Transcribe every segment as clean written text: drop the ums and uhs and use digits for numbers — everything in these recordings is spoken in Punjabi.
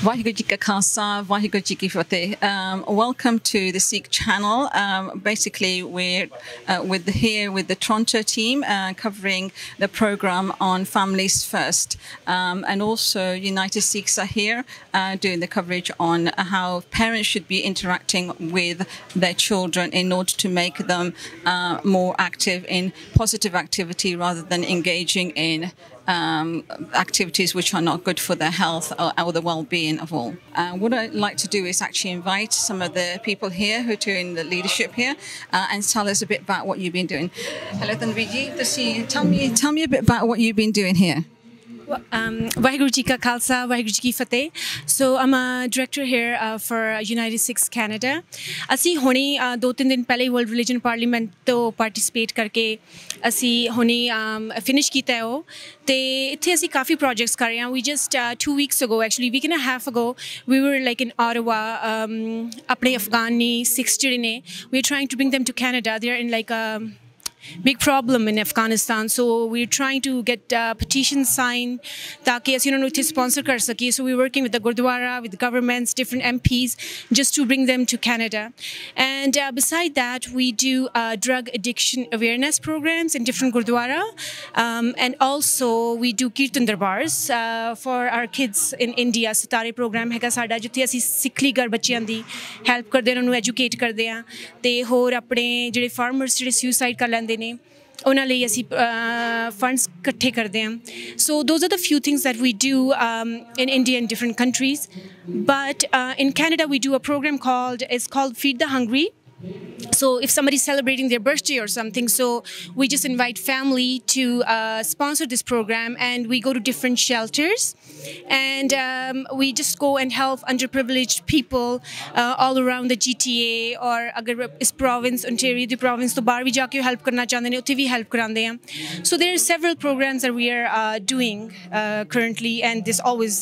Vaheguru Ji Ka Khalsa, Vaheguru Ji Ki Fateh. Welcome to the Sikh channel. Basically, we're here with the Toronto team covering the program on Families First. And also United Sikhs are here doing the coverage on how parents should be interacting with their children in order to make them more active in positive activity rather than engaging in activities which are not good for their health or the well-being of all. What I'd like to do is actually invite some of the people here who are doing the leadership here and tell us a bit about what you've been doing. Hello, Tanviji. Tell me a bit about what you've been doing here. Vaheguru Ji Ka Khalsa, Vaheguru Ji Ki Fateh. So I'm a director here for United Sikhs Canada. ਅਸੀਂ ਹੁਣੇ 2-3 ਦਿਨ ਪਹਿਲੇ ਵਰਲਡ ਰਿਲੀਜਨ ਪਾਰਲੀਮੈਂਟ ਤੋਂ ਪਾਰਟਿਸਿਪੇਟ ਕਰਕੇ ਅਸੀਂ ਹੁਣੇ ਫਿਨਿਸ਼ ਕੀਤਾ ਹੈ ਉਹ ਤੇ ਇੱਥੇ ਅਸੀਂ ਕਾਫੀ ਪ੍ਰੋਜੈਕਟਸ ਕਰ ਰਹੇ ਹਾਂ we just 2 weeks ago actually week and a half ago we were like in Ottawa ਆਪਣੇ ਅਫਗਾਨੀ Sikhs ਜਿਹੜੇ ਨੇ we are trying to bring them to Canada. They are in like a big problem in Afghanistan, so we're trying to get petitions signed ताकि ਅਸੀਂ ਉਹਨਾਂ ਨੂੰ ਇੱਥੇ sponsor ਕਰ ਸਕੀਏ. So we're working with the Gurdwara, with the governments, different MPs, just to bring them to Canada. And beside that, we do drug addiction awareness programs in different Gurdwara, and also we do Kirtan Darbars for our kids in India. Satare program ਹੈਗਾ ਸਾਡਾ ਜਿੱਥੇ ਅਸੀਂ ਸਿੱਖਲੀ ਘਰ ਬੱਚਿਆਂ ਦੀ ਹੈਲਪ ਕਰਦੇ ਉਹਨਾਂ ਨੂੰ ਐਜੂਕੇਟ ਕਰਦੇ ਹਾਂ ਤੇ ਹੋਰ ਆਪਣੇ ਜਿਹੜੇ ਫਾਰਮਰਸ ਜਿਹੜੇ ਸੁਸਾਈਡ ਕਰ ਲੈਂਦੇ ਨੇ ਉਹਨਾਂ ਲਈ ਅਸੀਂ funds ਇਕੱਠੇ ਕਰਦੇ ਹਾਂ. So those are the few things that we do in India and different countries. But in Canada we do a program it's called Feed the Hungry. So if somebody's celebrating their birthday or something, so we just invite family to sponsor this program and we go to different shelters and we just go and help underprivileged people all around the GTA or agar is province Ontario the province to bahar vi ja ke help karna chaਹੁੰਦੇ ਨੇ ਉੱਥੇ ਵੀ help ਕਰਾਉਂਦੇ ਆ. So there are several programs that we are doing currently and this always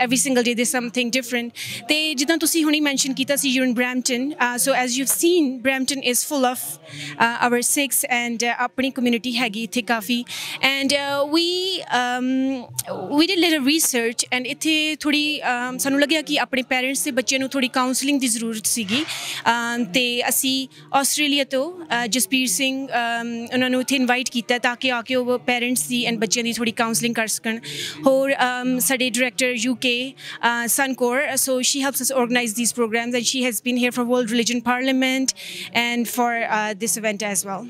every single day there's something different. ਤੇ ਜਿੱਦਾਂ ਤੁਸੀਂ ਹੁਣੀ mention ਕੀਤਾ ਸੀ you're in Brampton, so as you've seen Brampton is full of our Sikhs and ਆਪਣੀ community ਹੈਗੀ ਇੱਥੇ ਕਾਫੀ and we did a little research and ਇੱਥੇ ਥੋੜੀ ਸਾਨੂੰ ਲੱਗਿਆ ਕਿ ਆਪਣੇ parents ਤੇ ਬੱਚਿਆਂ ਨੂੰ ਥੋੜੀ counseling ਦੀ ਜ਼ਰੂਰਤ ਸੀਗੀ ਤੇ ਅਸੀਂ ਆਸਟ੍ਰੇਲੀਆ ਤੋਂ ਜਸਪੀਰ ਸਿੰਘ ਉਹਨਾਂ ਨੂੰ ਇੱਥੇ ਇਨਵਾਈਟ ਕੀਤਾ ਤਾਂ ਕਿ ਆ ਕੇ ਉਹ parents ਦੀ and ਬੱਚਿਆਂ ਦੀ ਥੋੜੀ counseling ਕਰ ਸਕਣ. ਹੋਰ ਸਾਡੇ director UK Sunkor, so she helps us organize these programs and she has been here for World Religion Parliament and for this event as well.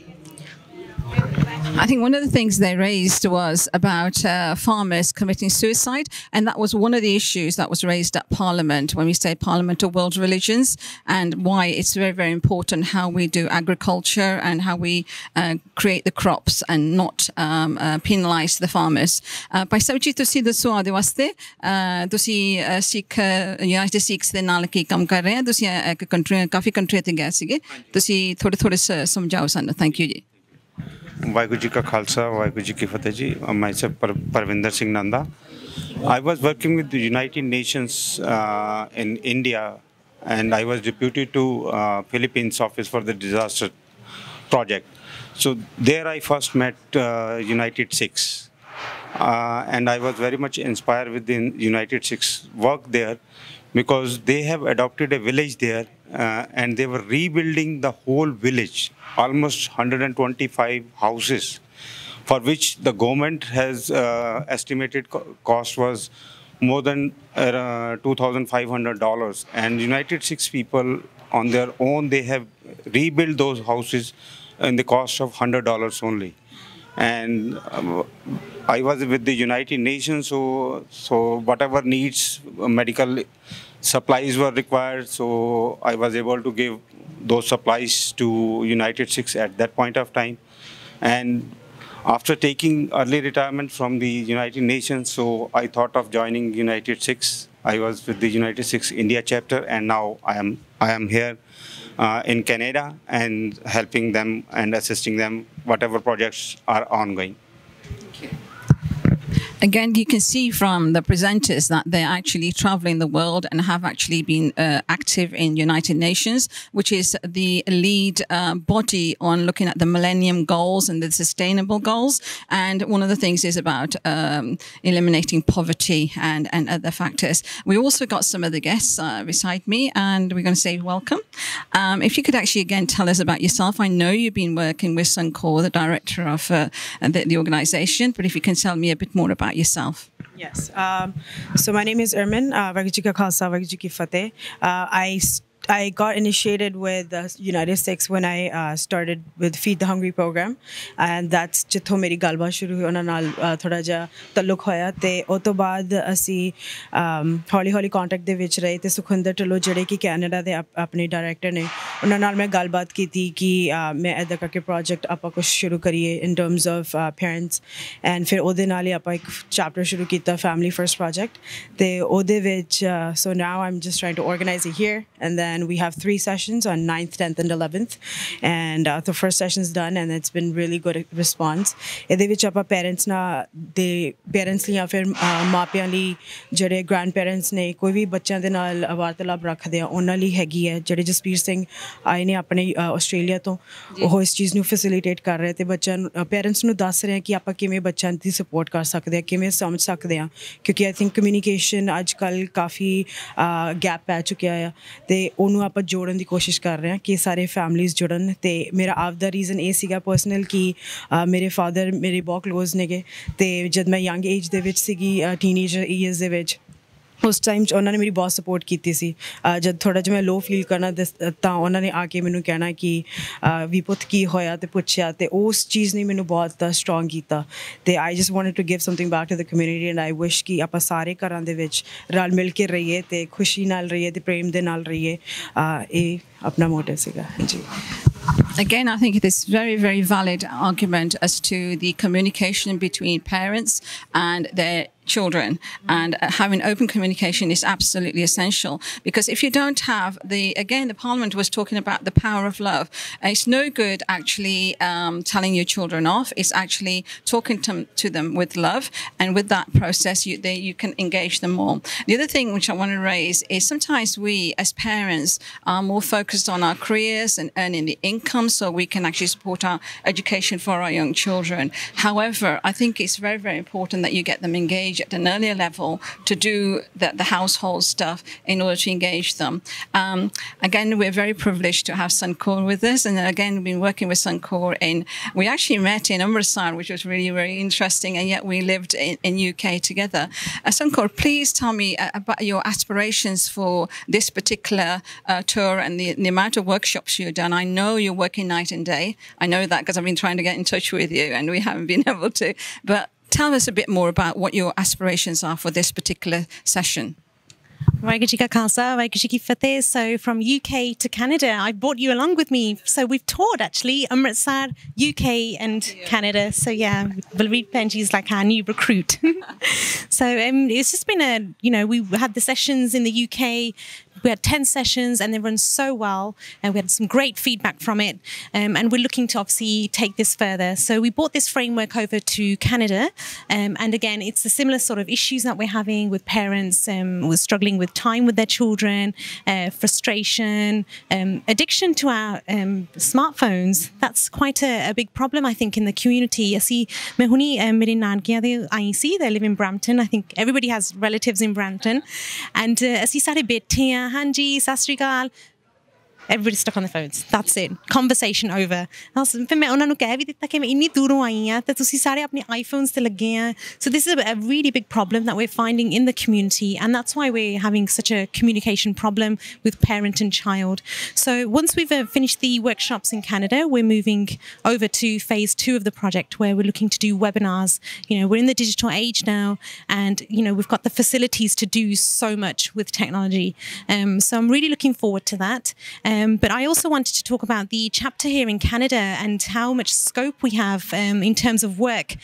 I think one of the things they raised was about farmers committing suicide, and that was one of the issues that was raised at Parliament when we say Parliament of World Religions, and why it's very, very important how we do agriculture and how we create the crops and not penalise the farmers. Bhai Sahib ji, ਤੁਸੀਂ ਦੱਸੋ ਆਦੇ ਵਾਸਤੇ ਤੁਸੀਂ ਸਿੱਖ United Sikhs ਦੇ ਨਾਲ ਕੀ ਕੰਮ ਕਰ ਰਹੇ ਹੋ? ਤੁਸੀਂ ਇੱਕ ਕੰਟਰੀ ਕਾਫੀ ਕੰਟਰੀ ਤੇ ਗਏ ਸੀਗੇ, ਤੁਸੀਂ ਥੋੜੇ ਸਮਝਾਓ ਸਾਨੂੰ. ਥੈਂਕ ਯੂ ਜੀ. Vaheguru Ji Ka Khalsa, Vaheguru Ji Ki Fateh ji. Myself Parvinder Singh Nanda. I was working with the United Nations in India and I was deputy to Philippines office for the disaster project. So there I first met United Sikhs and I was very much inspired with the United Sikhs work there because they have adopted a village there and they were rebuilding the whole village, almost 125 houses, for which the government has estimated cost was more than $2,500. And United Sikhs people on their own, they have rebuilt those houses in the cost of $100 only. And I was with the United Nations, so whatever needs medical supplies were required, so I was able to give those supplies to United Sikhs at that point of time. And after taking early retirement from the United Nations, so I thought of joining United Sikhs. I was with the United Sikhs India chapter and now I am here in Canada and helping them and assisting them whatever projects are ongoing. Again, you can see from the presenters that they're actually traveling the world and have actually been active in United Nations, which is the lead body on looking at the Millennium Goals and the Sustainable Goals. And one of the things is about eliminating poverty and other factors. We also got some of the guests beside me, and we're going to say welcome. If you could actually again tell us about yourself. I know you've been working with Suncor, the director of the organization, but if you can tell me a bit more about yourself. Yes. So my name is Ermin. Waheguru Ji Ka Khalsa, Waheguru Ji Ki Fateh. I got initiated with the United Sikhs when I started with Feed the Hungry program, and that's jitho meri galba shuru hui ਉਹਨਾਂ ਨਾਲ ਥੋੜਾ ਜਿਹਾ ਤਾਲੁਕ ਹੋਇਆ ਤੇ ਉਸ ਤੋਂ ਬਾਅਦ ਅਸੀਂ ਹੌਲੀ ਹੌਲੀ ਕੰਟੈਕਟ ਦੇ ਵਿੱਚ ਰਹੇ ਤੇ ਸੁਖਿੰਦਰ ਢਿੱਲੋਂ ਜਿਹੜੇ ਕਿ ਕੈਨੇਡਾ ਦੇ ਆਪਣੇ ਡਾਇਰੈਕਟਰ ਨੇ ਉਹਨਾਂ ਨਾਲ ਮੈਂ ਗੱਲਬਾਤ ਕੀਤੀ ਕਿ ਮੈਂ ਇੱਦਾਂ ਕਰਕੇ ਪ੍ਰੋਜੈਕਟ ਆਪਾਂ ਕੁਝ ਸ਼ੁਰੂ ਕਰੀਏ ਇਨ ਟਰਮਸ ਆਫ ਪੈਰੈਂਟਸ ਐਂਡ ਫਿਰ ਉਹਦੇ ਨਾਲ ਹੀ ਆਪਾਂ ਇੱਕ ਚੈਪਟਰ ਸ਼ੁਰੂ ਕੀਤਾ ਫੈਮਿਲੀ ਫਰਸਟ ਪ੍ਰੋਜੈਕਟ ਤੇ ਉਹਦੇ ਵਿੱਚ so now I am just trying to organise it here and then we have 3 sessions on 9th, 10th and 11th, and the first session's done and it's been really good response. ਇਹਦੇ ਵਿੱਚ ਆਪਾਂ parents ਦੇ parents ਲਈ ਜਾਂ ਫਿਰ ਮਾਪਿਆਂ ਲਈ ਜਿਹੜੇ grandparents ਨੇ ਕੋਈ ਵੀ ਬੱਚਿਆਂ ਦੇ ਨਾਲ ਵਾਰਤਾਲਾਪ ਰੱਖਦੇ ਆ ਉਹਨਾਂ ਲਈ ਹੈਗੀ ਹੈ ਜਿਹੜੇ ਜਸਪੀਰ ਸਿੰਘ ਆਏ ਨੇ ਆਪਣੇ ਆਸਟ੍ਰੇਲੀਆ ਤੋਂ ਉਹ ਇਸ ਚੀਜ਼ ਨੂੰ ਫੈਸਿਲਿਟੇਟ ਕਰ ਰਹੇ ਤੇ ਬੱਚਿਆਂ ਨੂੰ parents ਨੂੰ ਦੱਸ ਰਹੇ ਕਿ ਆਪਾਂ ਕਿਵੇਂ ਬੱਚਿਆਂ ਦੀ ਸਪੋਰਟ ਕਰ ਸਕਦੇ ਆ ਕਿਵੇਂ ਸਮਝ ਸਕਦੇ ਆ ਕਿਉਂਕਿ ਆਈ ਥਿੰਕ ਕਮਿਊਨੀਕੇਸ਼ਨ ਅੱਜ ਕੱਲ੍ਹ ਕਾਫੀ ਗੈਪ ਪੈ ਚੁੱਕਿਆ ਆ ਤੇ ਉਹਨੂੰ ਆਪਾਂ ਜੋੜਨ ਦੀ ਕੋਸ਼ਿਸ਼ ਕਰ ਰਹੇ ਹਾਂ ਕਿ ਸਾਰੇ ਫੈਮਲੀਜ਼ ਜੁੜਨ ਤੇ ਮੇਰਾ ਆਪਦਾ ਰੀਜ਼ਨ ਇਹ ਸੀਗਾ ਪਰਸਨਲ ਕਿ ਮੇਰੇ ਫਾਦਰ ਮੇਰੇ ਬਹੁਤ ਕਲੋਜ਼ ਨੇਗੇ ਤੇ ਜਦ ਮੈਂ ਯੰਗ ਏਜ ਦੇ ਵਿੱਚ ਸੀਗੀ ਟੀਨੇਜਰ ਈਅਰਸ ਦੇ ਵਿੱਚ ਉਸ ਟਾਈਮ 'ਚ ਉਹਨਾਂ ਨੇ ਮੇਰੀ ਬਹੁਤ ਸਪੋਰਟ ਕੀਤੀ ਸੀ ਜਦ ਥੋੜ੍ਹਾ ਜਿਹਾ ਮੈਂ ਲੋ ਫੀਲ ਕਰਨਾ ਤਾਂ ਉਹਨਾਂ ਨੇ ਆ ਕੇ ਮੈਨੂੰ ਕਹਿਣਾ ਕਿ ਵੀ ਪੁੱਤ ਕੀ ਹੋਇਆ ਅਤੇ ਪੁੱਛਿਆ ਅਤੇ ਉਸ ਚੀਜ਼ ਨੇ ਮੈਨੂੰ ਬਹੁਤ ਸਟਰੋਂਗ ਕੀਤਾ ਅਤੇ I just wanted to give something back to the community and I wish ਕਿ ਆਪਾਂ ਸਾਰੇ ਘਰਾਂ ਦੇ ਵਿੱਚ ਰਲ ਮਿਲ ਕੇ ਰਹੀਏ ਅਤੇ ਖੁਸ਼ੀ ਨਾਲ ਰਹੀਏ ਅਤੇ ਪ੍ਰੇਮ ਦੇ ਨਾਲ ਰਹੀਏ ਇਹ ਆਪਣਾ ਮੋਟਿਵ ਸੀਗਾ ਜੀ Again, I think it is very, very valid argument as to the communication between parents and their children, and having open communication is absolutely essential, because if you don't have the Parliament was talking about the power of love. It's no good actually telling your children off. It's actually talking to them with love, and with that process you can engage them more. The other thing which I want to raise is sometimes we as parents are more focused on our careers and earning the income so we can actually support our education for our young children. However, I think it's very, very important that you get them engaged at an earlier level to do the household stuff in order to engage them. Again, we're very privileged to have Suncor with us, and again, we've been working with Suncor we actually met in Amritsar, which was really, very interesting, and yet we lived in UK together. Suncor, please tell me about your aspirations for this particular tour and the amount of workshops you've done. I know you're working night and day. I know that because I've been trying to get in touch with you and we haven't been able to. But tell us a bit more about what your aspirations are for this particular session. Waheguru Ji Ka Khalsa, Waheguru Ji Ki Fateh. So from UK to Canada, I brought you along with me. So we've toured actually Amritsar, UK and Canada. So yeah, Balveer Penji is like our new recruit. So it's just been we had the sessions in the UK. We had 10 sessions and they run so well, and we had some great feedback from it, and we're looking to obviously take this further. So we brought this framework over to Canada, and again it's the similar sort of issues that we're having with parents we're struggling with time with their children, frustration, addiction to our smartphones. That's quite a big problem, I think, in the community. मैं हुनी मेरे नानकियां दे आई सी, they live in Brampton. I think everybody has relatives in Brampton, and ਅਸੀਂ ਸਾਰੇ ਬੈਠੇ ਆ ਹਾਂਜੀ ਸਤਿ ਸ਼੍ਰੀ ਅਕਾਲ everybody's stuck on their phones. That's it. Conversation over. ਫਿਰ ਮੈਂ ਉਹਨਾਂ ਨੂੰ ਕਹਿ ਵੀ ਦਿੱਤਾ ਕਿ ਮੈਂ ਇੰਨੀ ਦੂਰੋਂ ਆਈ ਹਾਂ ਤੇ ਤੁਸੀਂ ਸਾਰੇ ਆਪਣੇ iPhones ਤੇ ਲੱਗੇ ਆ. So this is a really big problem that we're finding in the community, and that's why we're having such a communication problem with parent and child. So once we've finished the workshops in Canada, we're moving over to phase 2 of the project, where we're looking to do webinars. We're in the digital age now, and we've got the facilities to do so much with technology. So I'm really looking forward to that. But I also wanted to talk about the chapter here in Canada and how much scope we have in terms of work.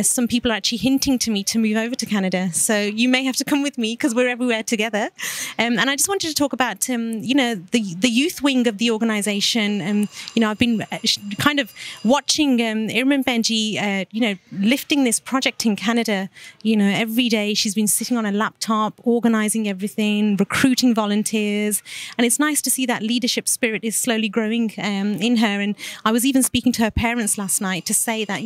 Some people are actually hinting to me to move over to Canada. So you may have to come with me because we're everywhere together. And I just wanted to talk about, the youth wing of the organisation. I've been kind of watching Irman Benji, lifting this project in Canada. Every day she's been sitting on a laptop, organising everything, recruiting volunteers. And it's nice to see that leadership spirit is slowly growing in her. And I was even speaking to her parents last night to say that,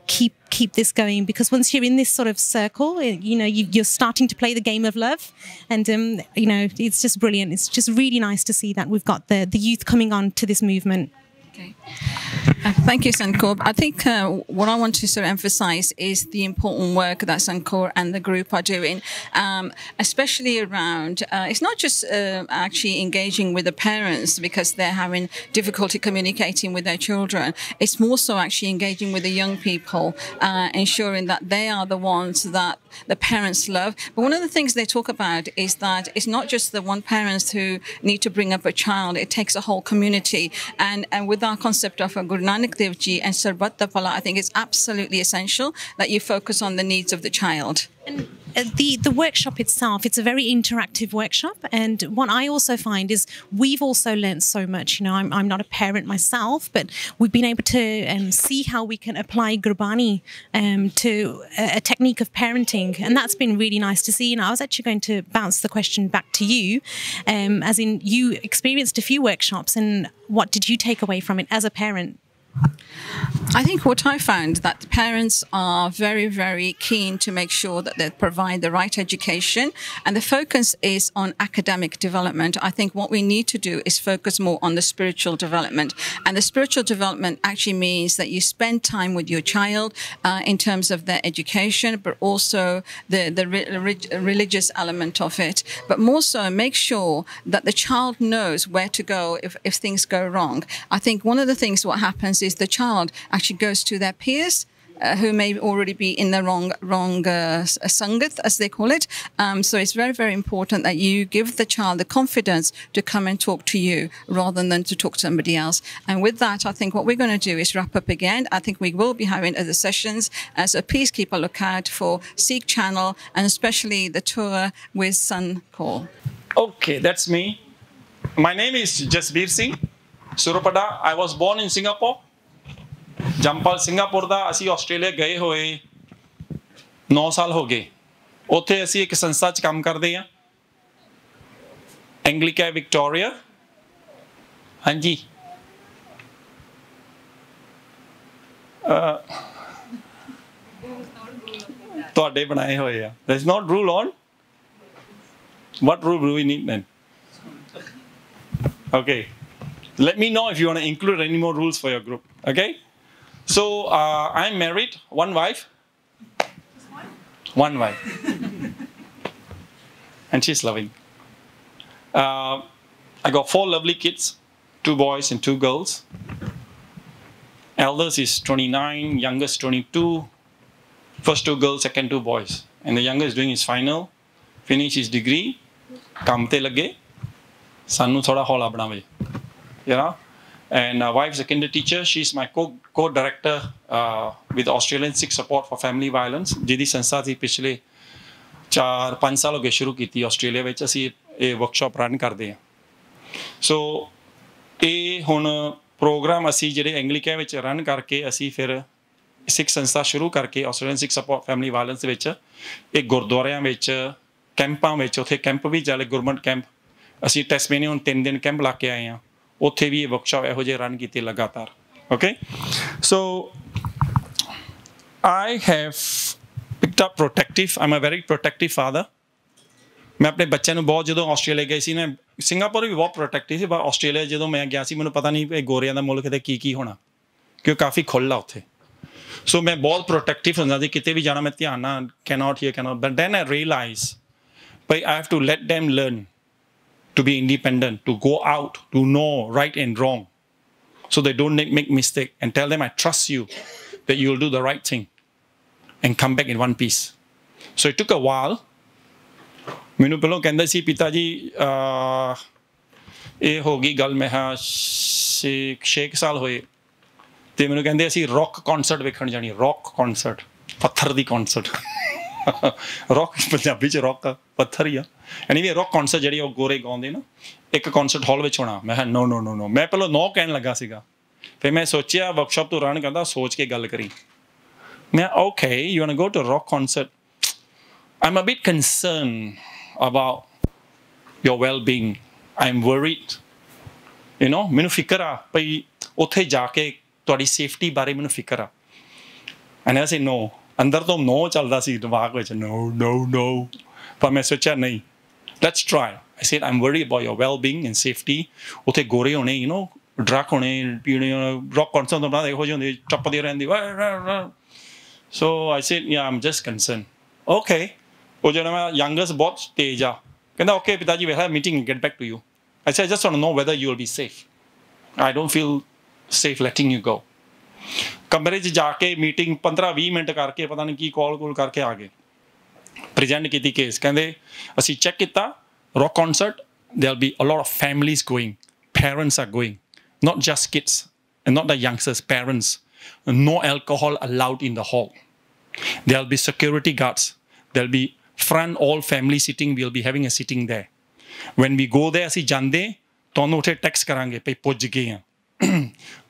keep this going, because once you're in this sort of circle, you're starting to play the game of love. And, it's just brilliant. It's just really nice to see that we've got the youth coming on to this movement. Okay. Thank you, Sankorb. I think what I want to sort of emphasize is the important work that Sankorb and the group are doing, especially around, it's not just actually engaging with the parents because they're having difficulty communicating with their children. It's more so actually engaging with the young people, ensuring that they are the ones that the parents love. But one of the things they talk about is that it's not just the one parents who need to bring up a child, it takes a whole community. And with our concept of Guru Nanak Dev Ji and Sarbat da Pala, I think it's absolutely essential that you focus on the needs of the child. And the workshop itself, it's a very interactive workshop. And what I also find is we've also learned so much. I'm not a parent myself, but we've been able to see how we can apply Gurbani to a technique of parenting. And that's been really nice to see. And I was actually going to bounce the question back to you, as in you experienced a few workshops, and what did you take away from it as a parent? I think what I found that parents are very, very keen to make sure that they provide the right education, and the focus is on academic development. I think what we need to do is focus more on the spiritual development, and the spiritual development actually means that you spend time with your child in terms of their education, but also the religious element of it. But more so, make sure that the child knows where to go if things go wrong. I think one of the things what happens is the child actually goes to their peers who may already be in the wrong sangat, as they call it. So it's very, very important that you give the child the confidence to come and talk to you rather than to talk to somebody else. And with that, I think what we're going to do is wrap up again. I think we will be having other sessions. So please keep a lookout for Sikh Channel and especially the tour with Sankorb. Okay, that's me. My name is Jasbir Singh Surupada. I was born in Singapore. ਜੰਪਲ ਸਿੰਗਾਪੁਰ ਦਾ ਅਸੀਂ ਆਸਟ੍ਰੇਲੀਆ ਗਏ ਹੋਏ 9 ਸਾਲ ਹੋ ਗਏ ਉੱਥੇ ਅਸੀਂ ਇੱਕ ਸੰਸਥਾ 'ਚ ਕੰਮ ਕਰਦੇ ਹਾਂ ਐਂਗਲੀਕਾ ਵਿਕਟੋਰੀਆ ਹਾਂਜੀ ਤੁਹਾਡੇ ਬਣਾਏ ਹੋਏ ਆ there is not rule on what rule do we need then okay let me know if you want to include any more rules for your group okay. So I'm married, one wife, and she's loving. I got 4 lovely kids, 2 boys and 2 girls. Eldest is 29, youngest 22. First 2 girls, second 2 boys, and the youngest is doing his final, finish his degree. काम ते लगे, सानू थोड़ा हौला बनावे, you know. And wife's a kinder teacher. She's my co-director with Australian Sikh Support for Family Violence. ਜਿਹਦੀ ਸੰਸਥਾ ਸੀ ਪਿਛਲੇ 4-5 ਸਾਲ ਹੋ ਗਏ ਸ਼ੁਰੂ ਕੀਤੀ ਆਸਟ੍ਰੇਲੀਆ ਵਿੱਚ ਅਸੀਂ ਇਹ ਵਰਕਸ਼ਾਪ ਰਨ ਕਰਦੇ ਹਾਂ ਸੋ ਇਹ ਹੁਣ ਪ੍ਰੋਗਰਾਮ ਅਸੀਂ ਜਿਹੜੇ ਐਂਗਲੀਕਾ ਵਿੱਚ ਰਨ ਕਰਕੇ ਅਸੀਂ ਫਿਰ ਸਿੱਖ ਸੰਸਥਾ ਸ਼ੁਰੂ ਕਰਕੇ ਆਸਟ੍ਰੇਲੀਅਨ ਸਿੱਖ ਸਪੋਰਟ ਫੈਮਿਲੀ ਵਾਇਲੈਂਸ ਵਿੱਚ ਇਹ ਗੁਰਦੁਆਰਿਆਂ ਵਿੱਚ ਕੈਂਪਾਂ ਵਿੱਚ ਉੱਥੇ ਕੈਂਪ ਵੀ ਚੱਲੇ ਗਵਰਨਮੈਂਟ ਕੈਂਪ ਅਸੀਂ ਟੈਸਮੇਨੀਆ ਹੁਣ 3 ਦਿਨ ਕੈਂਪ ਲਾ ਕੇ ਆਏ ਹਾਂ ਉੱਥੇ ਵੀ ਇਹ ਵਰਕਸ਼ਾਪ ਇਹੋ ਜਿਹੇ ਰਨ ਕੀਤੇ ਲਗਾਤਾਰ okay so I have picked up protective. I'm a very protective father. मैं अपने बच्चे ਨੂੰ ਬਹੁਤ ਜਦੋਂ ਆਸਟ੍ਰੇਲੀਆ ਗਏ ਸੀ ਨਾ ਸਿੰਗਾਪੁਰ ਵੀ ਬਹੁਤ ਪ੍ਰੋਟੈਕਟਿਵ ਸੀ ਪਰ ਆਸਟ੍ਰੇਲੀਆ ਜਦੋਂ ਮੈਂ ਗਿਆ ਸੀ ਮੈਨੂੰ ਪਤਾ ਨਹੀਂ ਇਹ ਗੋਰਿਆਂ ਦਾ ਮੁਲਕ ਤੇ ਕੀ ਹੋਣਾ ਕਿਉਂ ਕਾਫੀ ਖੁੱਲ੍ਹਾ ਉੱਥੇ ਸੋ ਮੈਂ ਬਹੁਤ ਪ੍ਰੋਟੈਕਟਿਵ ਹੁੰਦਾ ਸੀ ਕਿਤੇ ਵੀ ਜਾਣਾ ਮੈਂ ਧਿਆਨ ਨਾਲ cannot here cannot but then I realize but I have to let them learn to be independent, to go out, to know right and wrong so they don't make mistake and tell them I trust you that you will do the right thing and come back in one piece. So it took a while. ਮੈਨੂੰ ਪਹਿਲਾਂ ਕਹਿੰਦਾ ਸੀ ਪਿਤਾ ਜੀ ਇਹ ਹੋ ਗਈ ਗੱਲ ਮੈਂ 6 ਸਾਲ ਹੋਏ ਤੇ ਮੈਨੂੰ ਕਹਿੰਦੇ ਅਸੀਂ ਰੌਕ ਕੌਂਸਰਟ ਵੇਖਣ ਜਾਣੀ ਰੌਕ ਕੌਂਸਰਟ ਪੱਥਰ ਦੀ ਕੌਂਸਰਟ ਰੌਕ ਪੰਜਾਬੀ 'ਚ ਰੌਕ ਪੱਥਰ ਹੀ ਆ ਐਨੀਵੇ ਰੌਕ ਕੌਂਸਰਟ ਜਿਹੜੀ ਉਹ ਗੋਰੇ ਗਾਉਂਦੇ ਨਾ ਇੱਕ ਕੌਂਸਰਟ ਹਾਲ ਵਿੱਚ ਹੋਣਾ ਮੈਂ ਕਿਹਾ ਨੋ ਨੋ ਨੋ ਨੋ ਮੈਂ ਪਹਿਲਾਂ ਨੋ ਕਹਿਣ ਲੱਗਾ ਸੀਗਾ ਫਿਰ ਮੈਂ ਸੋਚਿਆ ਵਰਕਸ਼ਾਪ ਤੋਂ ਰਨ ਕਹਿੰਦਾ ਸੋਚ ਕੇ ਗੱਲ ਕਰੀ ਮੈਂ okay you want go to rock concert I'm a bit concerned about your well-being. I'm worried. You know, ਮੈਨੂੰ ਫਿਕਰ ਆ ਭਈ ਉੱਥੇ ਜਾ ਕੇ ਤੁਹਾਡੀ ਸੇਫਟੀ ਬਾਰੇ ਮੈਨੂੰ ਫਿਕਰ ਆ and I say no ਅੰਦਰ ਤੋਂ no ਚੱਲਦਾ ਸੀ ਦਿਮਾਗ ਵਿੱਚ no ਪਰ ਮੈਂ ਸੋਚਿਆ ਨਹੀਂ let's try. I said I'm worried about your well-being and safety. ਉੱਥੇ ਗੋਰੇ ਹੋਣੇ you know ਡਰੱਗ ਹੋਣੇ ਪੀਣੇ ਰੌਕ ਕੌਂਸਰਟ ਤੋਂ ਬਾਅਦ ਇਹੋ ਜਿਹੀ ਹੁੰਦੀ ਟੱਪਦੀ ਰਹਿੰਦੀ so I said yeah I'm just concerned. Okay. ਉਹ ਜਿਹੜਾ ਮੈਂ ਯੰਗੈਸਟ ਬਹੁਤ ਤੇਜ਼ ਆ ਕਹਿੰਦਾ ਓਕੇ ਪਿਤਾ ਜੀ we have a meeting and get back to you. I said I just want to know whether you will be safe. I don't feel safe letting you go. ਕਮਰੇ 'ਚ ਜਾ ਕੇ ਮੀਟਿੰਗ 15-20 ਮਿੰਟ ਕਰਕੇ ਪਤਾ ਨਹੀਂ ਕੀ ਕਾਲ ਕਰਕੇ ਆ ਗਏ ਪ੍ਰੈਜ਼ੈਂਟ ਕੀਤੀ ਕੇਸ ਕਹਿੰਦੇ ਅਸੀਂ ਚੈੱਕ ਕੀਤਾ rock ਕੌਂਸਰਟ there will be a lot of families going parents are going not just kids and not the youngsters parents no alcohol allowed in the hall there will be security guards there will be front all family sitting we'll be having a sitting there when we go there ਅਸੀਂ ਜਾਂਦੇ ਤੁਹਾਨੂੰ ਉੱਥੇ ਟੈਕਸਟ ਕਰਾਂਗੇ ਭਈ ਪੁੱਜ ਗਏ ਆ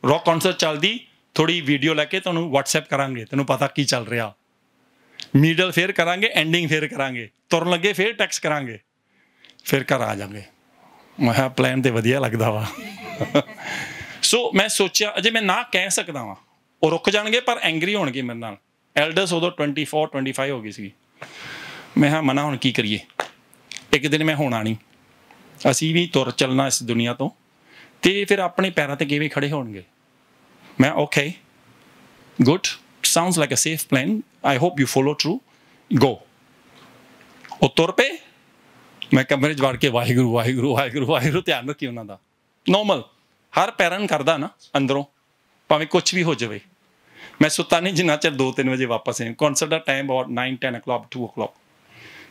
ਰੌਕ ਕੌਂਸਰਟ ਚੱਲਦੀ ਥੋੜੀ ਵੀਡੀਓ ਲੈ ਕੇ ਤੁਹਾਨੂੰ WhatsApp ਕਰਾਂਗੇ ਤੈਨੂੰ ਪਤਾ ਕੀ ਚੱਲ ਰਿਹਾ ਮਿਡਲ ਫੇਰ ਕਰਾਂਗੇ ਐਂਡਿੰਗ ਫੇਰ ਕਰਾਂਗੇ ਤੁਰਨ ਲੱਗੇ ਫੇਰ ਟੈਕਸਟ ਕਰਾਂਗੇ ਫਿਰ ਘਰ ਆ ਜਾਵਾਂਗੇ ਮੈਂ ਕਿਹਾ ਪਲਾਨ ਤੇ ਵਧੀਆ ਲੱਗਦਾ ਵਾ ਸੋ ਮੈਂ ਸੋਚਿਆ ਅਜੇ ਮੈਂ ਨਾ ਕਹਿ ਸਕਦਾ ਵਾਂ ਉਹ ਰੁਕ ਜਾਣਗੇ ਪਰ ਐਂਗਰੀ ਹੋਣਗੇ ਮੇਰੇ ਨਾਲ ਐਲਡਰਸ ਉਦੋਂ 24-25 ਹੋ ਗਈ ਸੀ ਮੈਂ ਹਾਂ ਮਨਾ ਹੁਣ ਕੀ ਕਰੀਏ ਇੱਕ ਦਿਨ ਮੈਂ ਹੋਣਾ ਨਹੀਂ ਅਸੀਂ ਵੀ ਤੁਰ ਚੱਲਣਾ ਇਸ ਦੁਨੀਆ ਤੋਂ ਤੇ ਫਿਰ ਆਪਣੇ ਪੈਰਾਂ ਤੇ ਕਿਵੇਂ ਖੜੇ ਹੋਣਗੇ ਮੈਂ okay good sounds like a safe plan I hope you follow through go ਉਹ ਤੁਰ ਪਏ ਮੈਂ ਕਮਰੇ 'ਚ ਵੜ ਕੇ ਵਾਹਿਗੁਰੂ ਵਾਹਿਗੁਰੂ ਵਾਹਿਗੁਰੂ ਵਾਹਿਗੁਰੂ ਧਿਆਨ ਰੱਖੀ ਉਹਨਾਂ ਦਾ ਨੋਰਮਲ ਹਰ ਪੈਰਨ ਕਰਦਾ ਨਾ ਅੰਦਰੋਂ ਭਾਵੇਂ ਕੁਛ ਵੀ ਹੋ ਜਾਵੇ ਮੈਂ ਸੁੱਤਾ ਨਹੀਂ ਜਿੰਨਾ ਚਿਰ 2-3 ਵਜੇ ਵਾਪਸ ਆਏ ਕੌਂਸਰਟ ਦਾ ਟਾਈਮ ਅਬਾਊਟ 9-10 o'clock 2 o'clock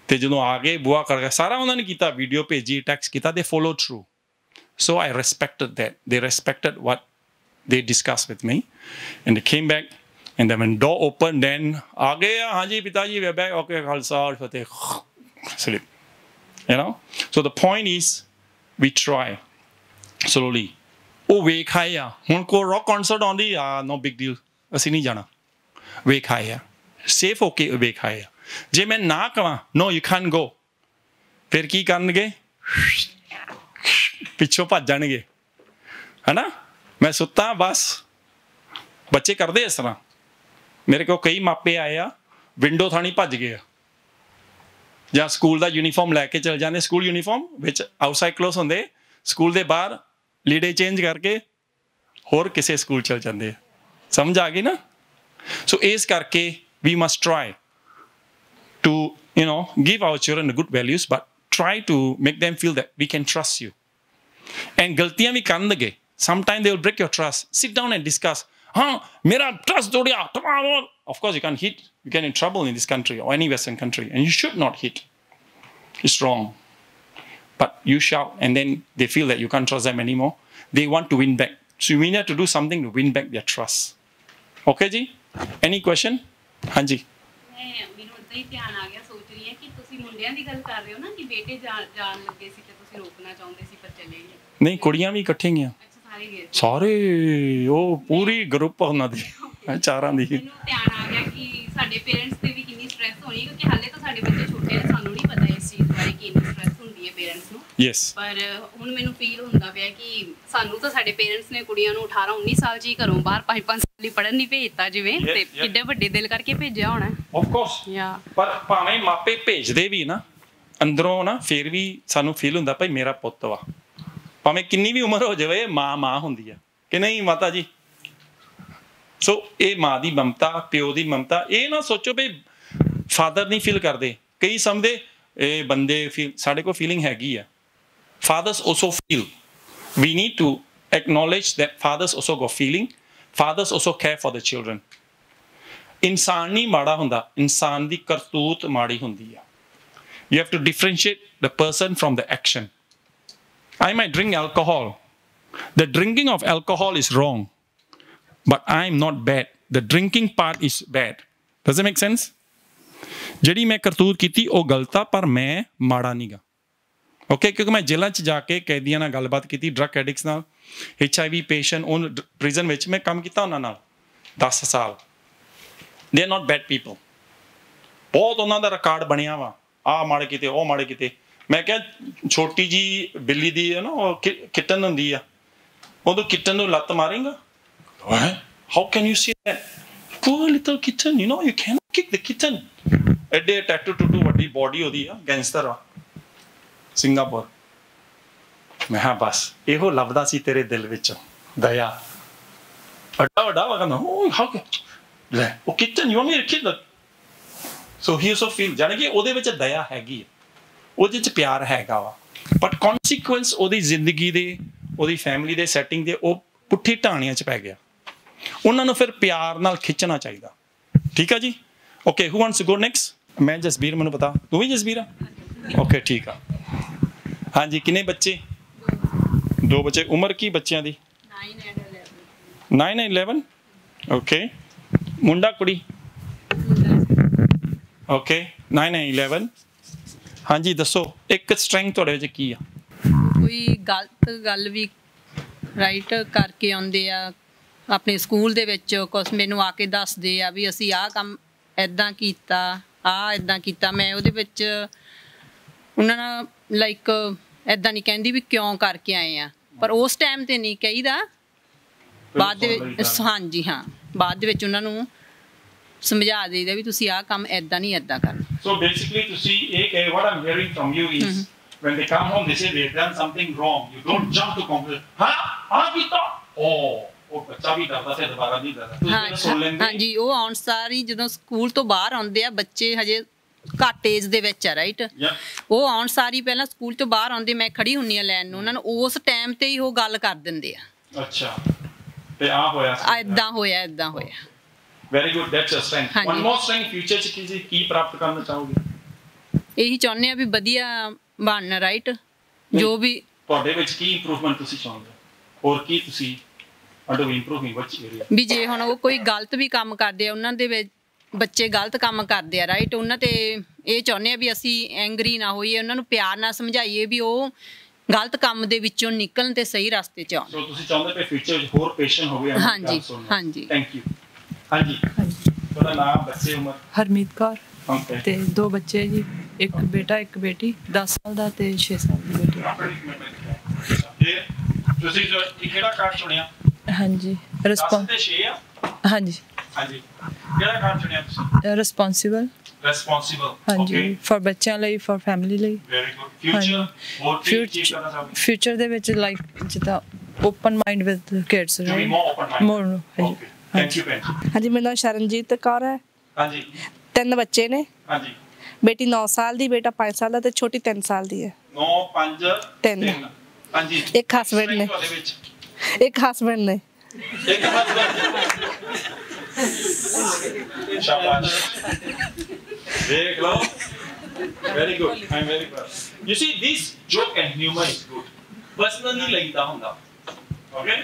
ਤੇ ਜਦੋਂ ਆ ਗਏ ਬੁਆ ਕਰ ਗਿਆ ਸਾਰਾ ਉਹਨਾਂ ਨੇ ਕੀਤਾ ਵੀਡੀਓ ਭੇਜੀ ਟੈਕਸਟ ਕੀਤਾ ਦੇ follow through so I respected that ਦੇ respected what they discussed with me and they came back and then when door opened then aa gaya hanji pitaji we are back okay khalsa fateh sleep you know so the point is we try slowly oh vekhaya hun ko rock concert on the no big deal ਅਸੀਂ ਨਹੀਂ ਜਾਣਾ vekhaya safe okay vekhaya ਜੇ ਮੈਂ ਨਾ ਕਹਾਂ no you can't go ਫਿਰ ਕੀ ਕਰਨਗੇ ਪਿੱਛੋਂ ਭੱਜ ਜਾਣਗੇ ਹੈਨਾ ਮੈਂ ਸੁੱਤਾ ਬਸ ਬੱਚੇ ਕਰਦੇ ਇਸ ਤਰ੍ਹਾਂ ਮੇਰੇ ਕੋਲ ਕਈ ਮਾਪੇ ਆਏ ਆ ਵਿੰਡੋ ਥਾਣੀ ਭੱਜ ਗਏ ਆ ਜਾਂ ਸਕੂਲ ਦਾ ਯੂਨੀਫਾਰਮ ਲੈ ਕੇ ਚਲ ਜਾਂਦੇ ਸਕੂਲ ਯੂਨੀਫਾਰਮ ਵਿੱਚ ਆਊਟਸਾਈਡ ਕਲੋਥ ਹੁੰਦੇ ਸਕੂਲ ਦੇ ਬਾਹਰ ਲੀੜੇ ਚੇਂਜ ਕਰਕੇ ਹੋਰ ਕਿਸੇ ਸਕੂਲ ਚਲ ਜਾਂਦੇ ਆ ਸਮਝ ਆ ਗਈ ਨਾ ਸੋ ਇਸ ਕਰਕੇ we must try to you know give our children good values but try to make them feel that we can trust you and ਗਲਤੀਆਂ ਵੀ ਕਰਨਗੇ sometimes they will break your trust sit down and discuss mera trust todiya tomorrow of course you can't hit you get in trouble in this country or any western country and you should not hit it's wrong but you shout and then they feel that you can't trust them anymore they want to win back so we need to do something to win back their trust okay ji any question hanji ਮੈਨੂੰ ਉਦਾਂ ਹੀ ਧਿਆਨ ਆ ਗਿਆ ਸੋਚ ਰਹੀ ਹਾਂ ਕਿ ਤੁਸੀਂ ਮੁੰਡਿਆਂ ਦੀ ਗੱਲ ਕਰ ਰਹੇ ਹੋ ਨਾ ਕਿ ਬੇਟੇ ਜਾਣ ਲੱਗੇ ਸੀ ਤੇ ਤੁਸੀਂ ਰੋਕਣਾ ਚਾਹੁੰਦੇ ਸੀ ਪਰ ਚਲੇ ਗਏ ਨਹੀਂ ਕੁੜੀਆਂ ਵੀ ਇਕੱਠੇ ਗਈਆਂ ਸਾਰੇ ਉਹ ਪੂਰੀ ਗਰੁੱਪ ਉਹਨਾਂ ਦੀ ਚਾਰਾਂ ਦੀ ਮੈਨੂੰ ਧਿਆਨ ਆ ਗਿਆ ਕਿ ਸਾਡੇ ਪੇਰੈਂਟਸ ਤੇ ਵੀ ਕਿੰਨੀ ਸਟ੍ਰੈਸ ਹੋਣੀ ਕਿਉਂਕਿ ਹਾਲੇ ਤਾਂ ਸਾਡੇ ਬੱਚੇ ਛੋਟੇ ਨੇ ਸਾਨੂੰ ਨਹੀਂ ਪਤਾ ਇਸ ਚੀਜ਼ ਬਾਰੇ ਕਿ ਇੰਨੀ ਸਟ੍ਰੈਸ ਹੁੰਦੀ ਹੈ ਪੇਰੈਂਟਸ ਨੂੰ ਯੈਸ ਪਰ ਹੁਣ ਮੈਨੂੰ ਫੀਲ ਹੁੰਦਾ ਪਿਆ ਕਿ ਸਾਨੂੰ ਤਾਂ ਸਾਡੇ ਪੇਰੈਂਟਸ ਨੇ ਕੁੜੀਆਂ ਨੂੰ 18-19 ਸਾਲ 'ਚ ਹੀ ਘਰੋਂ ਬਾਹਰ 5-5 ਸਾਲ ਲਈ ਪੜ੍ਹਨ ਨਹੀਂ ਭੇਜਤਾ ਜਿਵੇਂ ਤੇ ਕਿੱਡੇ ਵੱਡੇ ਦਿਲ ਕਰਕੇ ਭੇਜਿਆ ਹੋਣਾ ਆਫ ਕੋਰਸ ਪਰ ਭਾਵੇਂ ਮਾਪੇ ਭੇਜਦੇ ਵੀ ਨਾ ਅੰਦਰੋਂ ਨਾ ਫਿਰ ਵੀ ਸਾਨੂੰ ਫੀਲ ਹੁੰਦਾ ਭਾਈ ਮੇਰਾ ਪੁੱਤ ਵਾ ਭਾਵੇਂ ਕਿੰਨੀ ਵੀ ਉਮਰ ਹੋ ਜਾਵੇ ਮਾਂ ਹੁੰਦੀ ਆ ਕਿ ਨਹੀਂ ਮਾਤਾ ਜੀ ਸੋ ਇਹ ਮਾਂ ਦੀ ਮਮਤਾ ਪਿਓ ਦੀ ਮਮਤਾ ਇਹ ਨਾ ਸੋਚੋ ਵੀ ਫਾਦਰ ਨਹੀਂ ਫੀਲ ਕਰਦੇ ਕਈ ਸਮਝਦੇ ਇਹ ਬੰਦੇ ਫੀਲ ਸਾਡੇ ਕੋਲ ਫੀਲਿੰਗ ਹੈਗੀ ਆ fathers also feel we need to acknowledge that fathers also got feeling fathers also care for the children ਇਨਸਾਨ ਨਹੀਂ ਮਾੜਾ ਹੁੰਦਾ ਇਨਸਾਨ ਦੀ ਕਰਤੂਤ ਮਾੜੀ ਹੁੰਦੀ ਆ you have to differentiate the person from the action I might drink alcohol. The drinking of alcohol is wrong, but I'm not bad. The drinking part is bad. Does that make sense? ਜਿਹੜੀ ਮੈਂ ਕਰਤੂਤ ਕੀਤੀ ਉਹ ਗਲਤ ਆ ਪਰ ਮੈਂ ਮਾੜਾ ਨਹੀਂ ਗਾ ਓਕੇ ਕਿਉਂਕਿ ਮੈਂ ਜੇਲ੍ਹਾਂ 'ਚ ਜਾ ਕੇ ਕੈਦੀਆਂ ਨਾਲ ਗੱਲਬਾਤ ਕੀਤੀ ਡਰੱਗ ਐਡਿਕਟਸ ਨਾਲ HIV ਪੇਸ਼ੈਂਟ ਉਹ ਪ੍ਰਿਜ਼ਨ ਵਿੱਚ ਮੈਂ ਕੰਮ ਕੀਤਾ ਉਹਨਾਂ ਨਾਲ 10 ਸਾਲ they are not bad people ਬਹੁਤ ਉਹਨਾਂ ਦਾ ਰਿਕਾਰਡ ਬਣਿਆ ਵਾ ਆਹ ਮਾੜੇ ਕੀਤੇ ਉਹ ਮਾੜੇ ਕੀਤੇ ਮੈਂ ਕਿਹਾ ਛੋਟੀ ਜੀ ਬਿੱਲੀ ਦੀ ਹੈ ਨਾ ਉਹ ਕਿਟਨ ਹੁੰਦੀ ਆ ਉਦੋਂ ਕਿਟਨ ਨੂੰ ਲੱਤ ਮਾਰੇਗਾ how can you say that poor little kitten you know you cannot kick the kitten ਐਡੇ ਟੈਟੂ ਟੂਟੂ ਵੱਡੀ ਬੋਡੀ ਉਹਦੀ ਆ ਗੈਂਗਸਟਰ ਆ ਸਿੰਗਾਪੁਰ ਮੈਂ ਹਾਂ ਬਸ ਇਹੋ ਲੱਭਦਾ ਸੀ ਤੇਰੇ ਦਿਲ ਵਿੱਚ ਦਇਆ ਅੱਡਾ ਵੱਡਾ ਵਾ ਕਹਿੰਦਾ ਓ ਹਾਊ ਲੈ ਉਹ kitchen you want me to kill so he also feel ਜਾਨੇ ਕਿ ਉਹਦੇ ਵਿੱਚ ਦਇਆ ਹੈਗੀ ਉਹਦੇ ਵਿੱਚ ਪਿਆਰ ਹੈਗਾ ਵਾ ਬਟ ਕੌਨਸੀਕੁਐਂਸ ਉਹਦੀ ਜ਼ਿੰਦਗੀ ਦੇ ਉਹਦੀ ਫੈਮਿਲੀ ਦੇ ਸੈਟਿੰਗ ਦੇ ਉਹ ਪੁੱਠੀ ਢਾਣੀਆਂ 'ਚ ਪੈ ਗਿਆ ਉਹਨਾਂ ਨੂੰ ਫਿਰ ਪਿਆਰ ਨਾਲ ਖਿੱਚਣਾ ਚਾਹੀਦਾ ਠੀਕ ਆ ਜੀ okay who wants to go next ਮੈਂ ਜਸਬੀਰ ਮੈਨੂੰ ਪਤਾ ਤੂੰ ਵੀ ਜਸਬੀਰ ਆ ਓਕੇ ਠੀਕ ਆ ਹਾਂਜੀ ਕਿੰਨੇ ਬੱਚੇ 2 ਬੱਚੇ ਉਮਰ ਕੀ ਬੱਚਿਆਂ ਦੀ 9 and 11 ਓਕੇ ਮੁੰਡਾ ਕੁੜੀ ਓਕੇ 9 and 11 ਹਾਂਜੀ ਦੱਸੋ ਇੱਕ ਸਟਰੈਂਥ ਤੁਹਾਡੇ ਵਿੱਚ ਕੀ ਆ ਕੋਈ ਗਲਤ ਗੱਲ ਵੀ ਰਾਈਟ ਕਰਕੇ ਆਉਂਦੇ ਆ ਆਪਣੇ ਸਕੂਲ ਦੇ ਵਿੱਚ ਕੁਛ ਮੈਨੂੰ ਆ ਕੇ ਦੱਸਦੇ ਆ ਵੀ ਅਸੀਂ ਆਹ ਕੰਮ ਇੱਦਾਂ ਕੀਤਾ ਇੱਦਾਂ ਕੀਤਾ ਮੈਂ ਉਹਦੇ ਵਿੱਚ ਉਹਨਾਂ ਨਾਲ ਲਾਈਕ ਇੱਦਾਂ ਨਹੀਂ ਕਹਿੰਦੀ ਵੀ ਕਿਉਂ ਕਰਕੇ ਆਏ ਆ ਪਰ ਉਸ ਟਾਈਮ 'ਤੇ ਨਹੀਂ ਕਹੀਦਾ ਬਾਅਦ ਦੇ ਵਿੱਚ ਹਾਂਜੀ ਹਾਂ ਬਾਅਦ ਦੇ ਵਿੱਚ ਉਹਨਾਂ ਨੂੰ ਸਮਝਾ ਦੇਈਦਾ ਵੀ ਤੁਸੀਂ ਆਹ ਕੰਮ ਇੱਦਾਂ ਨਹੀਂ ਇੱਦਾਂ ਕਰਨਾ ਸੋ ਬੇਸਿਕਲੀ ਤੁਸੀਂ ਇਹ what I'm hearing from you is when they come home they say they've done something wrong you don't jump to conclusion ਹਾਂ ਕੀਤਾ ਉਹ ਬੱਚਾ ਵੀ ਡਰਦਾ ਸੀ ਦੁਬਾਰਾ ਨਹੀਂ ਡਰਦਾ ਹਾਂਜੀ ਉਹ ਆਉਣ ਸਾਰ ਹੀ ਜਦੋਂ ਸਕੂਲ ਤੋਂ ਬਾਹਰ ਆਉਂਦੇ ਆ ਬੱਚੇ ਹਜੇ ਘੱਟ ਏਜ ਦੇ ਵਿੱਚ ਆ ਰਾਈਟ ਉਹ ਆਉਣ ਸਾਰ ਹੀ ਪਹਿਲਾਂ ਸਕੂਲ ਤੋਂ ਬਾਹਰ ਆਉਂਦੇ ਮੈਂ ਖੜੀ ਹੁੰਨੀ ਆ ਲੈਣ ਨੂੰ ਉਹਨਾਂ ਨੂੰ ਉਸ ਟਾਈਮ ਤੇ ਹੀ ਉਹ ਗੱਲ ਕਰ ਦਿੰਦੇ ਆ ਅੱਛਾ ਤੇ ਆ ਹੋਇਆ ਏਦਾਂ ਹੋਇਆ very good that's a strength one more strength future ਚ ਕੀ ਪ੍ਰਾਪਤ ਕਰਨਾ ਚਾਹੋਗੇ ਇਹੀ ਚਾਹੁੰਦੇ ਆ ਵੀ ਵਧੀਆ ਬਣਨਾ ਰਾਈਟ ਜੋ ਵੀ ਤੁਹਾਡੇ ਵਿੱਚ ਕੀ ਇੰਪਰੂਵਮੈਂਟ ਤੁਸੀਂ ਚਾਹੁੰਦੇ ਹੋਰ ਕੀ ਤੁਸੀਂ ਵੀ ਜੇ ਹੁਣ ਉਹ ਕੋਈ ਗਲਤ ਵੀ ਕੰਮ ਕਰਦੇ ਆ ਉਹਨਾਂ ਦੇ ਵਿੱਚ ਬੱਚੇ ਗਲਤ ਕੰਮ ਕਰਦੇ ਆ ਰਾਈਟ ਉਹਨਾਂ ਤੇ ਇਹ ਚਾਹੁੰਦੇ ਆ ਵੀ ਅਸੀਂ ਐਂਗਰੀ ਨਾ ਹੋਈਏ ਉਹਨਾਂ ਨੂੰ ਪਿਆਰ ਨਾਲ ਸਮਝਾਈਏ ਵੀ ਉਹ ਗਲਤ ਕੰਮ ਦੇ ਵਿੱਚੋਂ ਨਿਕਲਣ ਤੇ ਸਹੀ ਰਸਤੇ 'ਚ ਆਉਣ ਸੋ ਤੁਸੀਂ ਚਾਹੁੰਦੇ ਪਏ ਫਿਊਚਰ ਵਿੱਚ ਹੋਰ ਪੇਸ਼ੈਂਟ ਹੋਵੇ ਹਾਂਜੀ ਹਾਂਜੀ ਥੈਂਕ ਯੂ ਹਾਂਜੀ ਤੁਹਾਡਾ ਨਾਮ ਬੱਚੇ ਉਮਰ ਹਰਮੀਤ ਕੌਰ ਤੇ 2 ਬੱਚੇ ਜੀ ਇੱਕ ਬੇਟਾ ਇੱਕ ਬੇਟੀ 10 ਸਾਲ ਦਾ ਤੇ 6 ਸਾਲ ਦੀ ਬੇਟੀ ਤੁਸੀਂ ਜੋ ਕਿਹੜਾ ਕਾਰਡ ਚੁਣਿਆ ਹਾਂਜੀ ਰਿਸਪੌਂਸ ਤੇ 6 ਆ ਹਾਂਜੀ ਕਿਹੜਾ ਕਾਰਡ ਚੁਣਿਆ ਤੁਸੀਂ ਰਿਸਪੌਂਸਿਬਲ ਹਾਂਜੀ ਫॉर ਬੱਚਿਆਂ ਲਈ ਫॉर ਫੈਮਿਲੀ ਲਈ ਵੈਰੀ ਗੁੱਡ ਫਿਊਚਰ ਹੋਰ ਕੀ ਚੀਜ਼ ਕਰਨਾ ਚਾਹੋਗੇ ਫਿਊਚਰ ਦੇ ਵਿੱਚ ਲਾਈਕ ਜਿੱਦਾਂ open mind with kids right more ਹਾਂਜੀ ਥੈਂਕ ਯੂ ਭੈਣ ਹਾਂਜੀ ਮੇਰਾ ਨਾਮ ਸ਼ਰਨਜੀਤ ਕੌਰ ਹੈ ਹਾਂਜੀ 3 ਬੱਚੇ ਨੇ ਹਾਂਜੀ ਬੇਟੀ 9 ਸਾਲ ਦੀ ਬੇਟਾ 5 ਸਾਲ ਦਾ ਤੇ ਛੋਟੀ 3 ਸਾਲ ਦੀ ਹੈ 9 5 3 ਹਾਂਜੀ ਇੱਕ ਹਸਬੈਂਡ ਨੇ ਇੱਕ ਹਸਬੈਂਡ ਨੇ ਇੱਕ ਹਸਬੈਂਡ ਸ਼ਾਬਾਸ਼ ਦੇਖ ਲਓ very good I'm very proud you see this joke and humor is good personally ਲਈਦਾ ਹੁੰਦਾ okay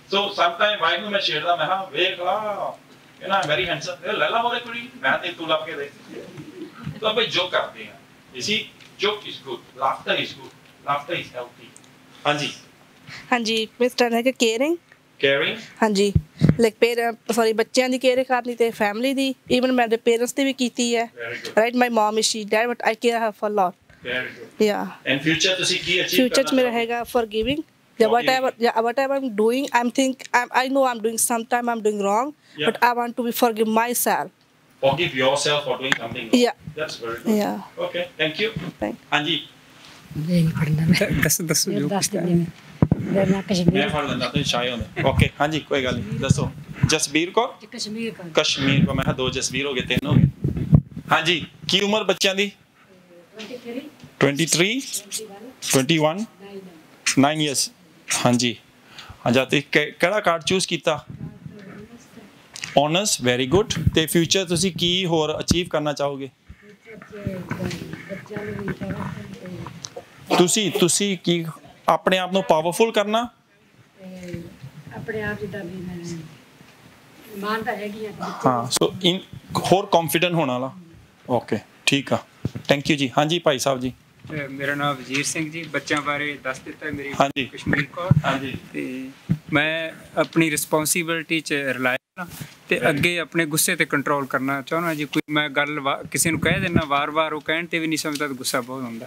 so sometime ਵਾਈ ਨੂੰ ਮੈਂ ਛੇੜਦਾ ਮੈਂ ਹਾਂ ਵੇਖ ਲਾ you know I'm very handsome ਲੈ ਲਾ ਮੋਰੇ ਕੁੜੀ ਮੈਂ ਤੇ ਤੂੰ ਲੱਭ ਕੇ ਦੇਖ ਤਾਂ ਆਪਾਂ joke ਕਰਦੇ ਹਾਂ you see joke is good laughter is healthy ਹਾਂਜੀ ਹਾਂਜੀ ਮਿਸਟਰ ਹੈ ਕਿ ਕੇਅਰਿੰਗ ਹਾਂਜੀ ਲਾਈਕ ਬੱਚਿਆਂ ਦੀ ਕੇਅਰ ਕਰਨੀ ਤੇ ਫੈਮਿਲੀ ਦੀ ਈਵਨ ਮੇਰੇ ਪੇਰੈਂਟਸ ਦੀ ਵੀ ਕੀਤੀ ਹੈ right my mum is she dad but I care her for lot yeah and future ਤੁਸੀਂ ਕੀ ਅਚੀਵ ਫਿਊਚਰ ਚ ਮੇਰਾ ਹੈਗਾ ਫॉरਗਿਵਿੰਗ whatever I'm doing I know I'm doing sometime I'm doing wrong but I want to forgive myself forgive yourself for doing something wrong yeah that's very good yeah okay thank you ਹਾਂਜੀ ਦੱਸੋ ਜੋ ਮੈਂ ਫੜ ਲੈਂਦਾ ਤੁਸੀਂ ਸ਼ਾਇ ਹੁੰਦੇ ਓਕੇ ਹਾਂਜੀ ਕੋਈ ਗੱਲ ਨਹੀਂ ਦੱਸੋ ਜਸਬੀਰ ਕੌਰ ਕਸ਼ਮੀਰ ਕੋ ਮੈਂ 2 ਜਸਬੀਰ ਹੋ ਗਏ 3 ਹੋ ਗਏ ਹਾਂਜੀ ਕੀ ਉਮਰ ਬੱਚਿਆਂ ਦੀ 23 21 9 ਇਅਰਸ ਹਾਂਜੀ ਹਾਂਜੀ ਤੇ ਕਿਹੜਾ ਕਾਰਡ ਚੂਜ਼ ਕੀਤਾ ਆਨਰਸ ਵੈਰੀ ਗੁੱਡ ਤੇ ਫਿਊਚਰ ਤੁਸੀਂ ਕੀ ਹੋਰ ਅਚੀਵ ਕਰਨਾ ਚਾਹੋਗੇ ਤੁਸੀਂ ਕੀ ਆਪਣੇ ਆਪ ਨੂੰ ਪਾਵਰਫੁਲ ਕਰਨਾ ਆਪਣੇ ਆਪ ਜਿੱਦਾਂ ਵੀ ਮੈਂ ਮਾਨ ਤਾਂ ਹੈਗੀ ਆ ਹਾਂ ਸੋ ਇਨ ਹੋਰ ਕੌਨਫੀਡੈਂਟ ਹੋਣ ਵਾਲਾ ਓਕੇ ਠੀਕ ਆ ਥੈਂਕ ਯੂ ਜੀ ਹਾਂਜੀ ਭਾਈ ਸਾਹਿਬ ਜੀ ਮੇਰਾ ਨਾਮ ਵਜ਼ੀਰ ਸਿੰਘ ਜੀ ਬੱਚਿਆਂ ਬਾਰੇ ਦੱਸ ਦਿੱਤਾ ਮੇਰੀ ਹਾਂਜੀ ਕਸ਼ਮੀਰ ਕੌਰ ਹਾਂਜੀ ਤੇ ਮੈਂ ਆਪਣੀ ਰਿਸਪੌਂਸਿਬਿਲਟੀ 'ਚ ਰਿਲਾਈ ਹਾਂ ਤੇ ਅੱਗੇ ਆਪਣੇ ਗੁੱਸੇ ਤੇ ਕੰਟਰੋਲ ਕਰਨਾ ਚਾਹੁੰਦਾ ਜੀ ਕੋਈ ਮੈਂ ਗੱਲ ਕਿਸੇ ਨੂੰ ਕਹਿ ਦਿੰਦਾ ਵਾਰ-ਵਾਰ ਉਹ ਕਹਿਣ ਤੇ ਵੀ ਨਹੀਂ ਸਮਝਦਾ ਤਾਂ ਗੁੱਸਾ ਬਹੁਤ ਹੁੰਦਾ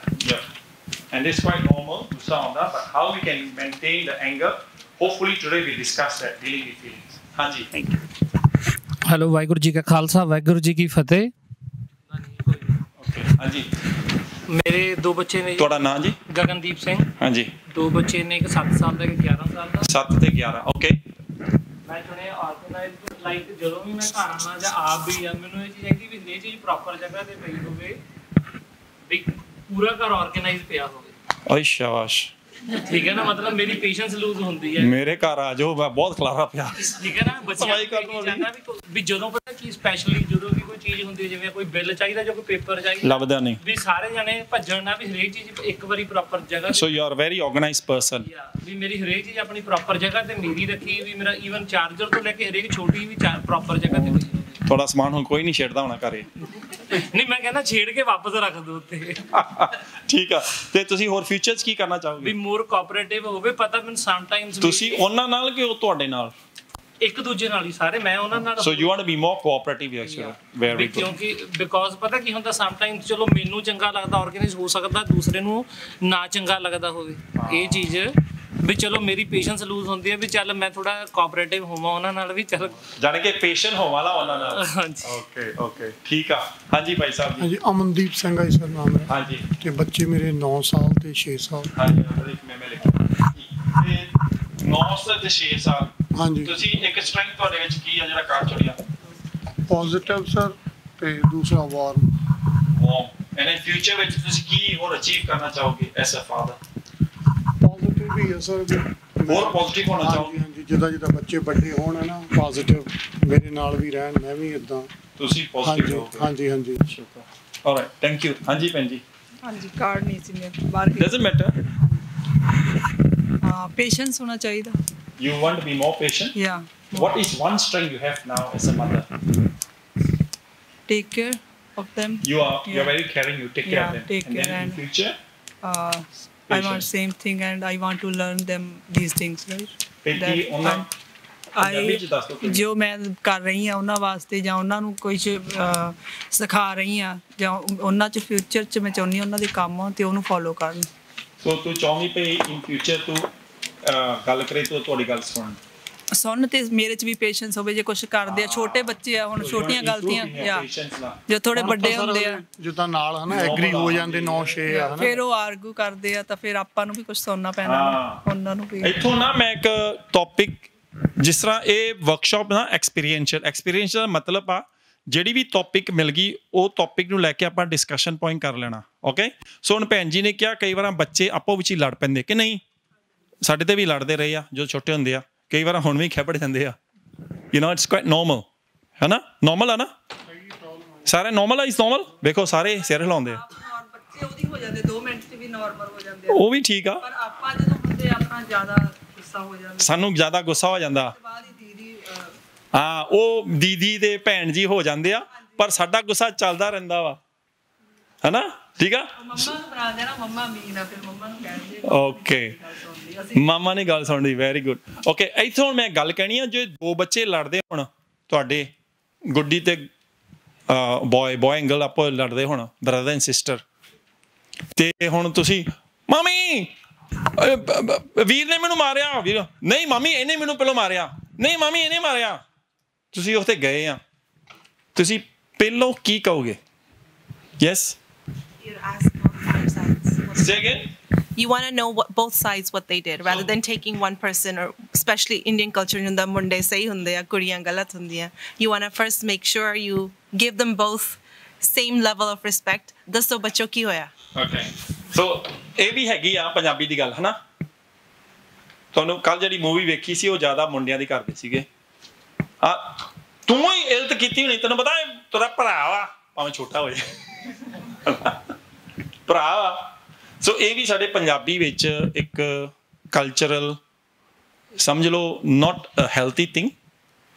and it's quite normal ਗੁੱਸਾ ਆਉਂਦਾ but how we can maintain the anger hopefully today we discuss that dealing with feelings ਹਾਂਜੀ thank you hello Waheguru ji ਕਾ ਖਾਲਸਾ ਵਾਹਿਗੁਰੂ ਜੀ ਕੀ ਫਤਿਹ ਓਕੇ ਹਾਂਜੀ ਮੇਰੇ 2 ਬੱਚੇ ਨੇ ਤੁਹਾਡਾ ਨਾਮ ਜੀ ਗਗਨਦੀਪ ਸਿੰਘ ਹਾਂਜੀ 2 ਬੱਚੇ ਨੇ ਇੱਕ 7 ਸਾਲ ਦਾ ਇੱਕ 11 ਸਾਲ ਦਾ 7 ਤੇ 11 ਓਕੇ ਮੈਂ ਚਾਹੁੰਦਾ ਆਰਗੇਨਾਈਜ਼ ਲਾਈਕ ਜਦੋਂ ਵੀ ਮੈਂ ਘਰ ਆਉਣਾ ਜਾਂ ਆਪ ਵੀ ਆ ਮੈਨੂੰ ਇਹ ਚੀਜ਼ ਹੈ ਕਿ ਵੀ ਇਹ ਚੀਜ਼ ਪ੍ਰੋਪਰ ਜਗ੍ਹਾ ਤੇ ਪਈ ਹੋਵੇ ਵੀ ਪੂਰਾ ਘਰ ਆਰਗੇਨਾਈਜ਼ ਪਿਆ ਹੋਵੇ ਓਏ ਸ਼ਾਬਾਸ਼ ਠੀਕ ਹੈ ਨਾ ਮਤਲਬ ਮੇਰੀ ਪੇਸ਼ੈਂਸ ਲੂਜ਼ ਹੁੰਦੀ ਹੈ ਮੇਰੇ ਘਰ ਆ ਜਾਓ ਮੈਂ ਬਹੁਤ ਖਲਾਰਾ ਪਿਆ ਠੀਕ ਹੈ ਨਾ ਬੱਚਿਆਂ ਨੂੰ ਚਾਹੁੰਦਾ ਵੀ ਜਦੋਂ ਪਤਾ ਕੀ ਸਪੈਸ਼ਲੀ ਜਦੋਂ ਵੀ ਕੋਈ ਚੀਜ਼ ਹੁੰਦੀ ਹੈ ਜਿਵੇਂ ਕੋਈ ਬਿੱਲ ਚਾਹੀਦਾ ਜਾਂ ਕੋਈ ਪੇਪਰ ਚਾਹੀਦਾ ਲੱਭਦਾ ਨਹੀਂ ਵੀ ਸਾਰੇ ਜਣੇ ਭੱਜਣ ਨਾ ਵੀ ਹਰੇਕ ਚੀਜ਼ ਇੱਕ ਵਾਰੀ ਪ੍ਰੋਪਰ ਜਗ੍ਹਾ so you are very organised person ਵੀ ਮੇਰੀ ਹਰੇਕ ਚੀਜ਼ ਆਪਣੀ ਪ੍ਰੋਪਰ ਜਗ੍ਹਾ ਤੇ ਮੇਰੀ ਰੱਖੀ ਵੀ ਮੇਰਾ ਈਵਨ ਚਾਰਜਰ ਤੋਂ ਲੈ ਕੇ ਹਰੇਕ ਛੋਟੀ ਵੀ ਪ੍ਰੋਪਰ ਜਗ੍ਹਾ ਤੇ ਹੋਈ ਤੁਹਾਡਾ ਸਮਾਨ ਹੁਣ ਕੋਈ ਨਹੀਂ ਛੇੜਦਾ ਹੋਣਾ ਘਰੇ ਨਹੀਂ ਮੈਂ ਕਹਿੰਦਾ ਛੇੜ ਕੇ ਵਾਪਸ ਰੱਖ ਦੋ ਉੱਤੇ ਠੀਕ ਆ ਤੇ ਤੁਸੀਂ ਹੋਰ ਫਿਊਚਰਸ ਕੀ ਕਰਨਾ ਚਾਹੋਗੇ ਵੀ ਮੋਰ ਕੋਆਪਰੇਟਿਵ ਹੋਵੇ ਪਤਾ ਮੈਨੂੰ ਸਮ ਟਾਈਮਸ ਤੁਸੀਂ ਉਹਨਾਂ ਨਾਲ ਕਿ ਉਹ ਤੁਹਾਡੇ ਨਾਲ ਇੱਕ ਦੂਜੇ ਨਾਲ ਹੀ ਸਾਰੇ ਮੈਂ ਉਹਨਾਂ ਨਾਲ so you want to be more cooperative actually very good ਕਿਉਂਕਿ ਬਿਕੋਜ਼ ਪਤਾ ਕੀ ਹੁੰਦਾ ਸਮ ਟਾਈਮਸ ਚਲੋ ਮੈਨੂੰ ਚੰਗਾ ਲੱਗਦਾ ਆਰਗੇਨਾਈਜ਼ ਹੋ ਸਕਦਾ ਦੂਸਰੇ ਨੂੰ ਨਾ ਚੰਗਾ ਲੱਗਦਾ ਹੋਵੇ ਇਹ ਚੀਜ਼ ਵੀ ਚਲੋ ਮੇਰੀ ਪੇਸ਼ੈਂਸ ਲੂਜ਼ ਹੁੰਦੀ ਹੈ ਵੀ ਚੱਲ ਮੈਂ ਥੋੜਾ ਕੋਆਪਰੇਟਿਵ ਹੋਵਾਂ ਉਹਨਾਂ ਨਾਲ ਵੀ ਚੱਲ ਜਾਣੇ ਕਿ ਪੇਸ਼ੈਂਟ ਹੋਵਾਂਲਾ ਉਹਨਾਂ ਨਾਲ ਹਾਂਜੀ ਓਕੇ ਓਕੇ ਠੀਕ ਆ ਹਾਂਜੀ ਭਾਈ ਸਾਹਿਬ ਜੀ ਹਾਂਜੀ ਅਮਨਦੀਪ ਸਿੰਘ ਹੈ ਸਰ ਨਾਮ ਹੈ ਹਾਂਜੀ ਤੇ ਬੱਚੇ ਮੇਰੇ 9 ਸਾਲ ਤੇ 6 ਸਾਲ ਹਾਂਜੀ ਮੈਂ ਲਿਖਿਆ ਤੇ 9 ਸਾਲ ਤੇ 6 ਸਾਲ ਹਾਂਜੀ ਤੁਸੀਂ ਇੱਕ ਸਟਰੈਂਥ ਤੁਹਾਡੇ ਵਿੱਚ ਕੀ ਆ ਜਿਹੜਾ ਕਾਰ ਚੜਿਆ ਪੋਜ਼ਿਟਿਵ ਸਰ ਤੇ ਦੂਸਰਾ ਵਾਰਮ ਐਂਡ ਇਨ ਫਿਊਚਰ ਵਿੱਚ ਤੁਸੀਂ ਕੀ ਹੋਰ ਅਚੀਵ ਕਰਨਾ ਚਾਹੋਗੇ ਐਸ ਅ ਫਾਦਰ ਪੋਜ਼ਿਟਿਵ ਵੀ ਹੈ ਸਰ ਹੋਰ ਪੋਜ਼ਿਟਿਵ ਹੋਣਾ ਚਾਹੋਗੇ ਹਾਂਜੀ ਜਿੱਦਾਂ ਜਿੱਦਾਂ ਬੱਚੇ ਵੱਡੇ ਹੋਣ ਨਾ ਪੋਜ਼ਿਟਿਵ ਮੇਰੇ ਨਾਲ ਵੀ ਰਹਿਣ ਮੈਂ ਵੀ ਇਦਾਂ ਤੁਸੀਂ ਪੋਜ਼ਿਟਿਵ ਹੋ ਹਾਂਜੀ ਹਾਂਜੀ ਸ਼ੁਕਰ ਆਲਰਾਈਟ ਥੈਂਕ ਯੂ ਹਾਂਜੀ ਭੈਣ ਜੀ ਹਾਂਜੀ ਕਾਰਡ ਨਹੀਂ ਸੀ ਮੇਰੇ ਬਾਹਰ ਡਸਨਟ ਮੈਟਰ ਪੇਸ਼ੈਂਸ ਹੋਣਾ ਚਾਹੀਦਾ you want to be more patient yeah what is one strength you have now as a mother take care of them you are very caring you take care of them take and care then in future I want same thing and I want to learn them these things right ਜੋ ਮੈਂ ਕਰ ਰਹੀ ਹਾਂ ਉਹਨਾਂ ਵਾਸਤੇ ਜਾਂ ਉਹਨਾਂ ਨੂੰ ਕੁਝ ਸਿਖਾ ਰਹੀ ਹਾਂ ਜਾਂ ਉਹਨਾਂ 'ਚ ਫਿਊਚਰ 'ਚ ਮੈਂ ਚਾਹੁੰਦੀ ਉਹਨਾਂ ਦੇ ਕੰਮ ਆ ਤੇ ਉਹਨੂੰ ਫੋਲੋ ਕਰਨ ਸੋ ਤੂੰ ਚਾਹੁੰਦੀ ਪਈ ਇਨ ਫਿਊਚਰ ਤੂੰ ਗੱਲ ਕਰੇ ਤੂੰ ਤੁਹਾਡੀ ਗੱਲ ਸੁਣ ਤੇ ਮੇਰੇ 'ਚ ਵੀ ਪੇਸ਼ੈਂਸ ਹੋਵੇ ਜੇ ਕੁਝ ਕਰਦੇ ਆ ਛੋਟੇ ਬੱਚੇ ਆ ਹੁਣ ਛੋਟੀਆਂ ਗਲਤੀਆਂ ਜੋ ਥੋੜੇ ਵੱਡੇ ਹੁੰਦੇ ਆ ਜਿੱਦਾਂ ਨਾਲ ਹਨਾ ਐਗਰੀ ਹੋ ਜਾਂਦੇ 9-6 ਆ ਹਨਾ ਫਿਰ ਉਹ ਆਰਗੂ ਕਰਦੇ ਆ ਤਾਂ ਫਿਰ ਆਪਾਂ ਨੂੰ ਵੀ ਕੁਝ ਸੁਣਨਾ ਪੈਣਾ ਉਹਨਾਂ ਨੂੰ ਵੀ ਇੱਥੋਂ ਨਾ ਮੈਂ ਇੱਕ ਟੌਪਿਕ ਜਿਸ ਤਰ੍ਹਾਂ ਇਹ ਵਰਕਸ਼ਾਪ ਨਾ ਐਕਸਪੀਰੀਐਂਸ਼ੀਅਲ ਦਾ ਮਤਲਬ ਆ ਜਿਹੜੀ ਵੀ ਟੌਪਿਕ ਮਿਲ ਗਈ ਉਹ ਟੌਪਿਕ ਨੂੰ ਲੈ ਕੇ ਆਪਾਂ ਡਿਸਕਸ਼ਨ ਪੁਆਇੰਟ ਕਰ ਲੈਣਾ ਓਕੇ ਸੋ ਹੁਣ ਭੈਣ ਜੀ ਨੇ ਕਿਹਾ ਕਈ ਵਾਰ ਬੱਚੇ ਆਪੋ ਵਿੱਚ ਹੀ ਲੜ ਪੈਂਦੇ ਕਿ ਨਹੀਂ ਸਾਡੇ ਤੇ ਵੀ ਲੜਦੇ ਰਹੇ ਆ ਜੋ ਛੋਟੇ ਹੁੰਦੇ ਆ ਕਈ ਵਾਰ ਹੁਣ ਵੀ ਖੇਪੜ ਜਾਂਦੇ ਆ you know it's quite normal ਹੈ ਨਾ ਨਾਰਮਲ ਆ ਨਾ ਸਾਰੇ ਨਾਰਮਲ ਆ ਇਸ ਨਾਰਮਲ ਵੇਖੋ ਸਾਰੇ ਸਿਰ ਹਿਲਾਉਂਦੇ ਆ ਬੱਚੇ ਉਹਦੀ ਹੋ ਜਾਂਦੇ 2 ਮਿੰਟ 'ਚ ਵੀ ਨਾਰਮਲ ਹੋ ਜਾਂਦੇ ਆ ਉਹ ਵੀ ਠੀਕ ਆ ਪਰ ਆਪਾਂ ਜਦੋਂ ਹੁੰਦੇ ਆਪਣਾ ਜ਼ਿਆਦਾ ਗੁੱਸਾ ਹੋ ਜਾਂਦਾ ਸਾਨੂੰ ਜ਼ਿਆਦਾ ਗੁੱਸਾ ਹੋ ਜਾਂਦਾ ਹਾਂ ਉਹ ਦੀਦੀ ਦੇ ਭੈਣ ਜੀ ਹੋ ਜਾਂਦੇ ਆ ਪਰ ਸਾਡਾ ਗੁੱਸਾ ਚੱਲਦਾ ਰਹਿੰਦਾ ਵਾ ਹੈਨਾ ਠੀਕ ਆ ਓਕੇ ਮਾਮਾ ਨੇ ਗੱਲ ਸੁਣਦੀ ਵੈਰੀ ਗੁੱਡ ਓਕੇ ਇੱਥੋਂ ਹੁਣ ਮੈਂ ਗੱਲ ਕਹਿਣੀ ਆ ਜੇ 2 ਬੱਚੇ ਲੜਦੇ ਹੁਣ ਤੁਹਾਡੇ ਗੁੱਡੀ ਤੇ ਬॉय ਐਂਡ ਗਰਲ ਆਪੋ ਲੜਦੇ ਹੁਣ ਬ੍ਰਦਰ ਐਂਡ ਸਿਸਟਰ ਤੇ ਹੁਣ ਤੁਸੀਂ ਮਾਮੀ ਵੀਰ ਨੇ ਮੈਨੂੰ ਮਾਰਿਆ ਵੀਰ ਨਹੀਂ ਮਾਮੀ ਇਹਨੇ ਮੈਨੂੰ ਪਹਿਲਾਂ ਮਾਰਿਆ ਨਹੀਂ ਮਾਮੀ ਇਹਨੇ ਮਾਰਿਆ ਤੁਸੀਂ ਉੱਥੇ ਗਏ ਆ ਤੁਸੀਂ ਪਹਿਲਾਂ ਕੀ ਕਹੋਗੇ yes Say again? You want to know both sides what they did rather than taking one person or especially Indian culture hunda munde sahi hunde ya kuriyan galat hundiyan you want to first make sure you give them both same level of respect dasso bachcho ki hoya okay so ਇਹ ਵੀ ਹੈਗੀ ਆ ਪੰਜਾਬੀ ਦੀ ਗੱਲ ਹਨਾ ਤੁਹਾਨੂੰ ਕੱਲ ਜਿਹੜੀ ਮੂਵੀ ਵੇਖੀ ਸੀ ਉਹ ਜ਼ਿਆਦਾ ਮੁੰਡਿਆਂ ਦੀ ਕਰਦੇ ਸੀਗੇ ਆ ਤੂੰ ਹੀ ਇਲਤ ਕੀਤੀ ਹੋਣੀ ਤੈਨੂੰ ਪਤਾ ਤੇਰਾ ਭਰਾ ਵਾ ਭਾਵੇਂ ਛੋਟਾ ਹੋ ਜਾਏ ਭਰਾ ਵਾ ਸੋ ਇਹ ਵੀ ਸਾਡੇ ਪੰਜਾਬੀ ਵਿੱਚ ਇੱਕ ਕਲਚਰਲ ਸਮਝ ਲਓ not a healthy thing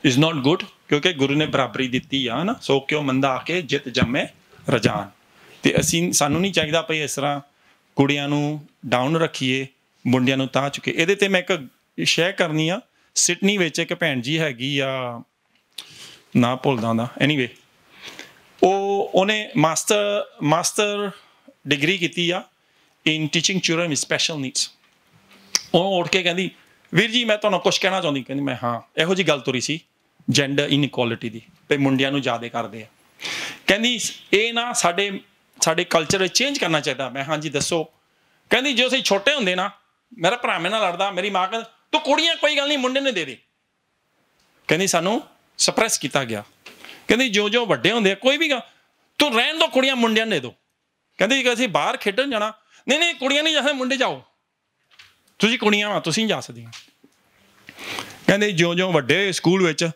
is not good ਕਿਉਂਕਿ ਗੁਰੂ ਨੇ ਬਰਾਬਰੀ ਦਿੱਤੀ ਆ ਨਾ ਸੋ ਕਿਉਂ ਮੰਦਾ ਆ ਕੇ ਜਿੱਤ ਜੰਮੇ ਰਜਾਨ ਅਤੇ ਅਸੀਂ ਸਾਨੂੰ ਨਹੀਂ ਚਾਹੀਦਾ ਭਈ ਇਸ ਤਰ੍ਹਾਂ ਕੁੜੀਆਂ ਨੂੰ ਡਾਊਨ ਰੱਖੀਏ ਮੁੰਡਿਆਂ ਨੂੰ ਤਾਂ ਚੁੱਕੇ ਇਹਦੇ 'ਤੇ ਮੈਂ ਇੱਕ ਸ਼ੇਅਰ ਕਰਨੀ ਆ ਸਿਡਨੀ ਵਿੱਚ ਇੱਕ ਭੈਣ ਜੀ ਹੈਗੀ ਆ ਨਾ ਭੁੱਲਦਾ ਹੁੰਦਾ ਐਨੀਵੇ ਉਹਨੇ ਮਾਸਟਰ ਡਿਗਰੀ ਕੀਤੀ ਆ in teaching children with special needs ਉਹ ਉੱਠ ਕੇ ਕਹਿੰਦੀ ਵੀਰ ਜੀ ਮੈਂ ਤੁਹਾਨੂੰ ਕੁਛ ਕਹਿਣਾ ਚਾਹੁੰਦੀ ਕਹਿੰਦੀ ਮੈਂ ਹਾਂ ਇਹੋ ਜਿਹੀ ਗੱਲ ਤੁਰੀ ਸੀ ਜੈਂਡਰ ਇਨਇਕੁਆਲਿਟੀ ਦੀ ਵੀ ਮੁੰਡਿਆਂ ਨੂੰ ਜ਼ਿਆਦਾ ਕਰਦੇ ਆ ਕਹਿੰਦੀ ਇਹ ਨਾ ਸਾਡੇ ਕਲਚਰ ਵਿੱਚ ਚੇਂਜ ਕਰਨਾ ਚਾਹੀਦਾ ਮੈਂ ਹਾਂਜੀ ਦੱਸੋ ਕਹਿੰਦੀ ਜੇ ਅਸੀਂ ਛੋਟੇ ਹੁੰਦੇ ਨਾ ਮੇਰਾ ਭਰਾ ਮੇਰੇ ਨਾਲ ਲੜਦਾ ਮੇਰੀ ਮਾਂ ਕਹਿੰਦੀ ਤੂੰ ਕੁੜੀਆਂ ਕੋਈ ਗੱਲ ਨਹੀਂ ਮੁੰਡੇ ਨੂੰ ਦੇ ਦੇ ਕਹਿੰਦੀ ਸਾਨੂੰ ਸਪਰੈਸ ਕੀਤਾ ਗਿਆ ਕਹਿੰਦੀ ਜੋ ਵੱਡੇ ਹੁੰਦੇ ਆ ਕੋਈ ਵੀ ਗੱਲ ਤੂੰ ਰਹਿਣ ਦਿਓ ਕੁੜੀਆਂ ਮੁੰਡਿਆਂ ਨੂੰ ਦੇ ਦਿਓ ਕਹਿੰਦੀ ਜੇ ਅਸੀਂ ਬਾਹਰ ਖੇਡਣ ਜਾਣਾ ਨਹੀਂ ਕੁੜੀਆਂ ਨਹੀਂ ਜਾ ਸਕਦੇ ਮੁੰਡੇ ਜਾਓ ਤੁਸੀਂ ਕੁੜੀਆਂ ਵਾ ਤੁਸੀਂ ਜਾ ਸਕਦੀਆਂ ਕਹਿੰਦੇ ਜਿਉਂ ਵੱਡੇ ਹੋਏ ਸਕੂਲ ਵਿੱਚ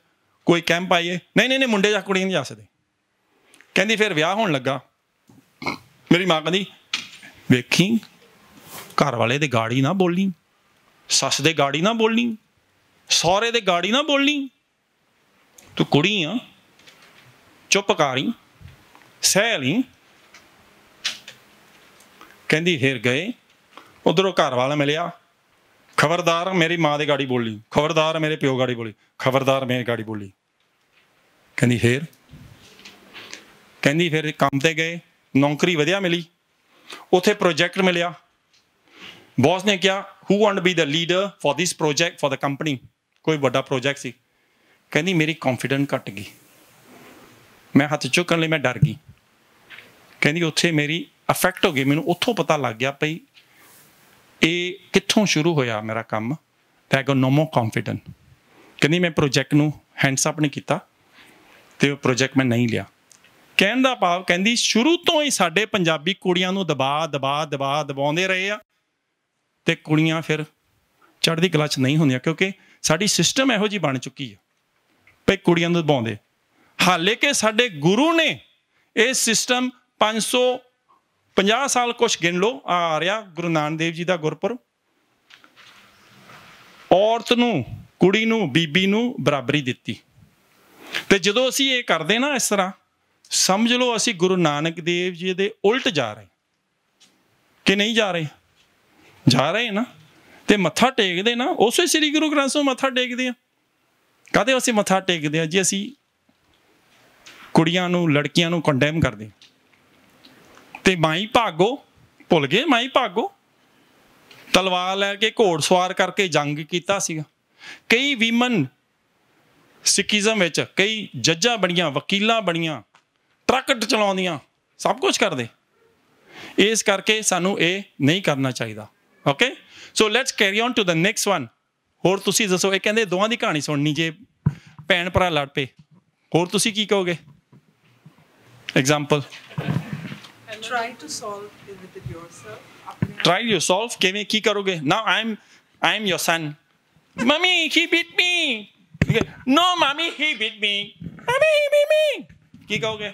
ਕੋਈ ਕੈਂਪ ਆਈਏ ਨਹੀਂ ਮੁੰਡੇ ਜਾਂ ਕੁੜੀਆਂ ਨਹੀਂ ਜਾ ਸਕਦੇ ਕਹਿੰਦੀ ਫਿਰ ਵਿਆਹ ਹੋਣ ਲੱਗਾ ਮੇਰੀ ਮਾਂ ਕਹਿੰਦੀ ਵੇਖੀ ਘਰ ਵਾਲੇ ਦੇ ਗਾੜੀ ਨਾ ਬੋਲਣੀ ਸੱਸ ਦੇ ਗਾੜੀ ਨਾ ਬੋਲਣੀ ਸਹੁਰੇ ਦੇ ਗਾੜੀ ਨਾ ਬੋਲਣੀ ਤੂੰ ਕੁੜੀ ਆ ਚੁੱਪ ਕਰ ਹੀ ਸਹਿ ਲਈ ਕਹਿੰਦੀ ਫਿਰ ਗਏ ਉੱਧਰੋਂ ਘਰ ਵਾਲਾ ਮਿਲਿਆ ਖਬਰਦਾਰ ਮੇਰੀ ਮਾਂ ਦੇ ਗਾੜੀ ਬੋਲੀ ਖਬਰਦਾਰ ਮੇਰੇ ਪਿਓ ਗਾੜੀ ਬੋਲੀ ਖਬਰਦਾਰ ਮੇਰੇ ਗਾੜੀ ਬੋਲੀ ਕਹਿੰਦੀ ਫਿਰ ਕੰਮ 'ਤੇ ਗਏ ਨੌਕਰੀ ਵਧੀਆ ਮਿਲੀ ਉੱਥੇ ਪ੍ਰੋਜੈਕਟ ਮਿਲਿਆ ਬੌਸ ਨੇ ਕਿਹਾ who want be the leader for this project for the company ਕੋਈ ਵੱਡਾ ਪ੍ਰੋਜੈਕਟ ਸੀ ਕਹਿੰਦੀ ਮੇਰੀ ਕੌਨਫੀਡੈਂਸ ਘੱਟ ਗਈ ਮੈਂ ਹੱਥ ਚੁੱਕਣ ਲਈ ਮੈਂ ਡਰ ਗਈ ਕਹਿੰਦੀ ਉੱਥੇ ਮੇਰੀ ਅਫੈਕਟ ਹੋ ਗਈ ਮੈਨੂੰ ਉੱਥੋਂ ਪਤਾ ਲੱਗ ਗਿਆ ਭਈ ਇਹ ਕਿੱਥੋਂ ਸ਼ੁਰੂ ਹੋਇਆ ਮੇਰਾ ਕੰਮ ਤੇ ਆਈ ਗੋਟ ਨੋ ਮੋਰ ਕੌਨਫੀਡੈਂਟ ਕਹਿੰਦੀ ਮੈਂ ਪ੍ਰੋਜੈਕਟ ਨੂੰ ਹੈਂਡਸ ਅਪ ਨਹੀਂ ਕੀਤਾ ਅਤੇ ਉਹ ਪ੍ਰੋਜੈਕਟ ਮੈਂ ਨਹੀਂ ਲਿਆ ਕਹਿਣ ਦਾ ਭਾਵ ਕਹਿੰਦੀ ਸ਼ੁਰੂ ਤੋਂ ਹੀ ਸਾਡੇ ਪੰਜਾਬੀ ਕੁੜੀਆਂ ਨੂੰ ਦਬਾਉਂਦੇ ਰਹੇ ਆ ਅਤੇ ਕੁੜੀਆਂ ਫਿਰ ਚੜ੍ਹਦੀ ਕਲਾ 'ਚ ਨਹੀਂ ਹੁੰਦੀਆਂ ਕਿਉਂਕਿ ਸਾਡੀ ਸਿਸਟਮ ਇਹੋ ਜਿਹੀ ਬਣ ਚੁੱਕੀ ਆ ਭਈ ਕੁੜੀਆਂ ਨੂੰ ਦਬਾਉਂਦੇ ਹਾਲੇ ਕਿ ਸਾਡੇ ਗੁਰੂ ਨੇ ਇਹ ਸਿਸਟਮ 550 ਸਾਲ ਕੁਛ ਗਿਣ ਲਓ ਆ ਰਿਹਾ ਗੁਰੂ ਨਾਨਕ ਦੇਵ ਜੀ ਦਾ ਗੁਰਪੁਰਬ ਔਰਤ ਨੂੰ ਕੁੜੀ ਨੂੰ ਬੀਬੀ ਨੂੰ ਬਰਾਬਰੀ ਦਿੱਤੀ ਅਤੇ ਜਦੋਂ ਅਸੀਂ ਇਹ ਕਰਦੇ ਨਾ ਇਸ ਤਰ੍ਹਾਂ ਸਮਝ ਲਓ ਅਸੀਂ ਗੁਰੂ ਨਾਨਕ ਦੇਵ ਜੀ ਦੇ ਉਲਟ ਜਾ ਰਹੇ ਕਿ ਨਹੀਂ ਜਾ ਰਹੇ ਨਾ ਅਤੇ ਮੱਥਾ ਟੇਕਦੇ ਨਾ ਉਸੇ ਸ੍ਰੀ ਗੁਰੂ ਗ੍ਰੰਥ ਸਾਹਿਬ ਮੱਥਾ ਟੇਕਦੇ ਆ ਕਾਹਦੇ ਅਸੀਂ ਮੱਥਾ ਟੇਕਦੇ ਹਾਂ ਜੀ ਅਸੀਂ ਕੁੜੀਆਂ ਨੂੰ ਲੜਕੀਆਂ ਨੂੰ ਕੰਡੈਮ ਕਰਦੇ ਅਤੇ ਮਾਈ ਭਾਗੋ ਭੁੱਲ ਗਏ ਮਾਈ ਭਾਗੋ ਤਲਵਾਰ ਲੈ ਕੇ ਘੋੜ ਸਵਾਰ ਕਰਕੇ ਜੰਗ ਕੀਤਾ ਸੀਗਾ ਕਈ ਵੀਮਨ ਸਿੱਖੀਜ਼ਮ ਵਿੱਚ ਕਈ ਜੱਜਾਂ ਬਣੀਆਂ ਵਕੀਲਾਂ ਬਣੀਆਂ ਟਰੱਕ ਚਲਾਉਂਦੀਆਂ ਸਭ ਕੁਛ ਕਰਦੇ ਇਸ ਕਰਕੇ ਸਾਨੂੰ ਇਹ ਨਹੀਂ ਕਰਨਾ ਚਾਹੀਦਾ okay so let's carry on to the next one ਹੋਰ ਤੁਸੀਂ ਦੱਸੋ ਇਹ ਕਹਿੰਦੇ ਦੋਵਾਂ ਦੀ ਕਹਾਣੀ ਸੁਣਨੀ ਜੇ ਭੈਣ ਭਰਾ ਲੜ ਪਏ ਹੋਰ ਤੁਸੀਂ ਕੀ ਕਹੋਗੇ example try to solve it with yourself try to solve ਕਿਵੇਂ ਕੀ ਕਰੋਗੇ now I'm your son mommy he beat me no mommy he beat me mommy he beat me ਕੀ ਕਹੋਗੇ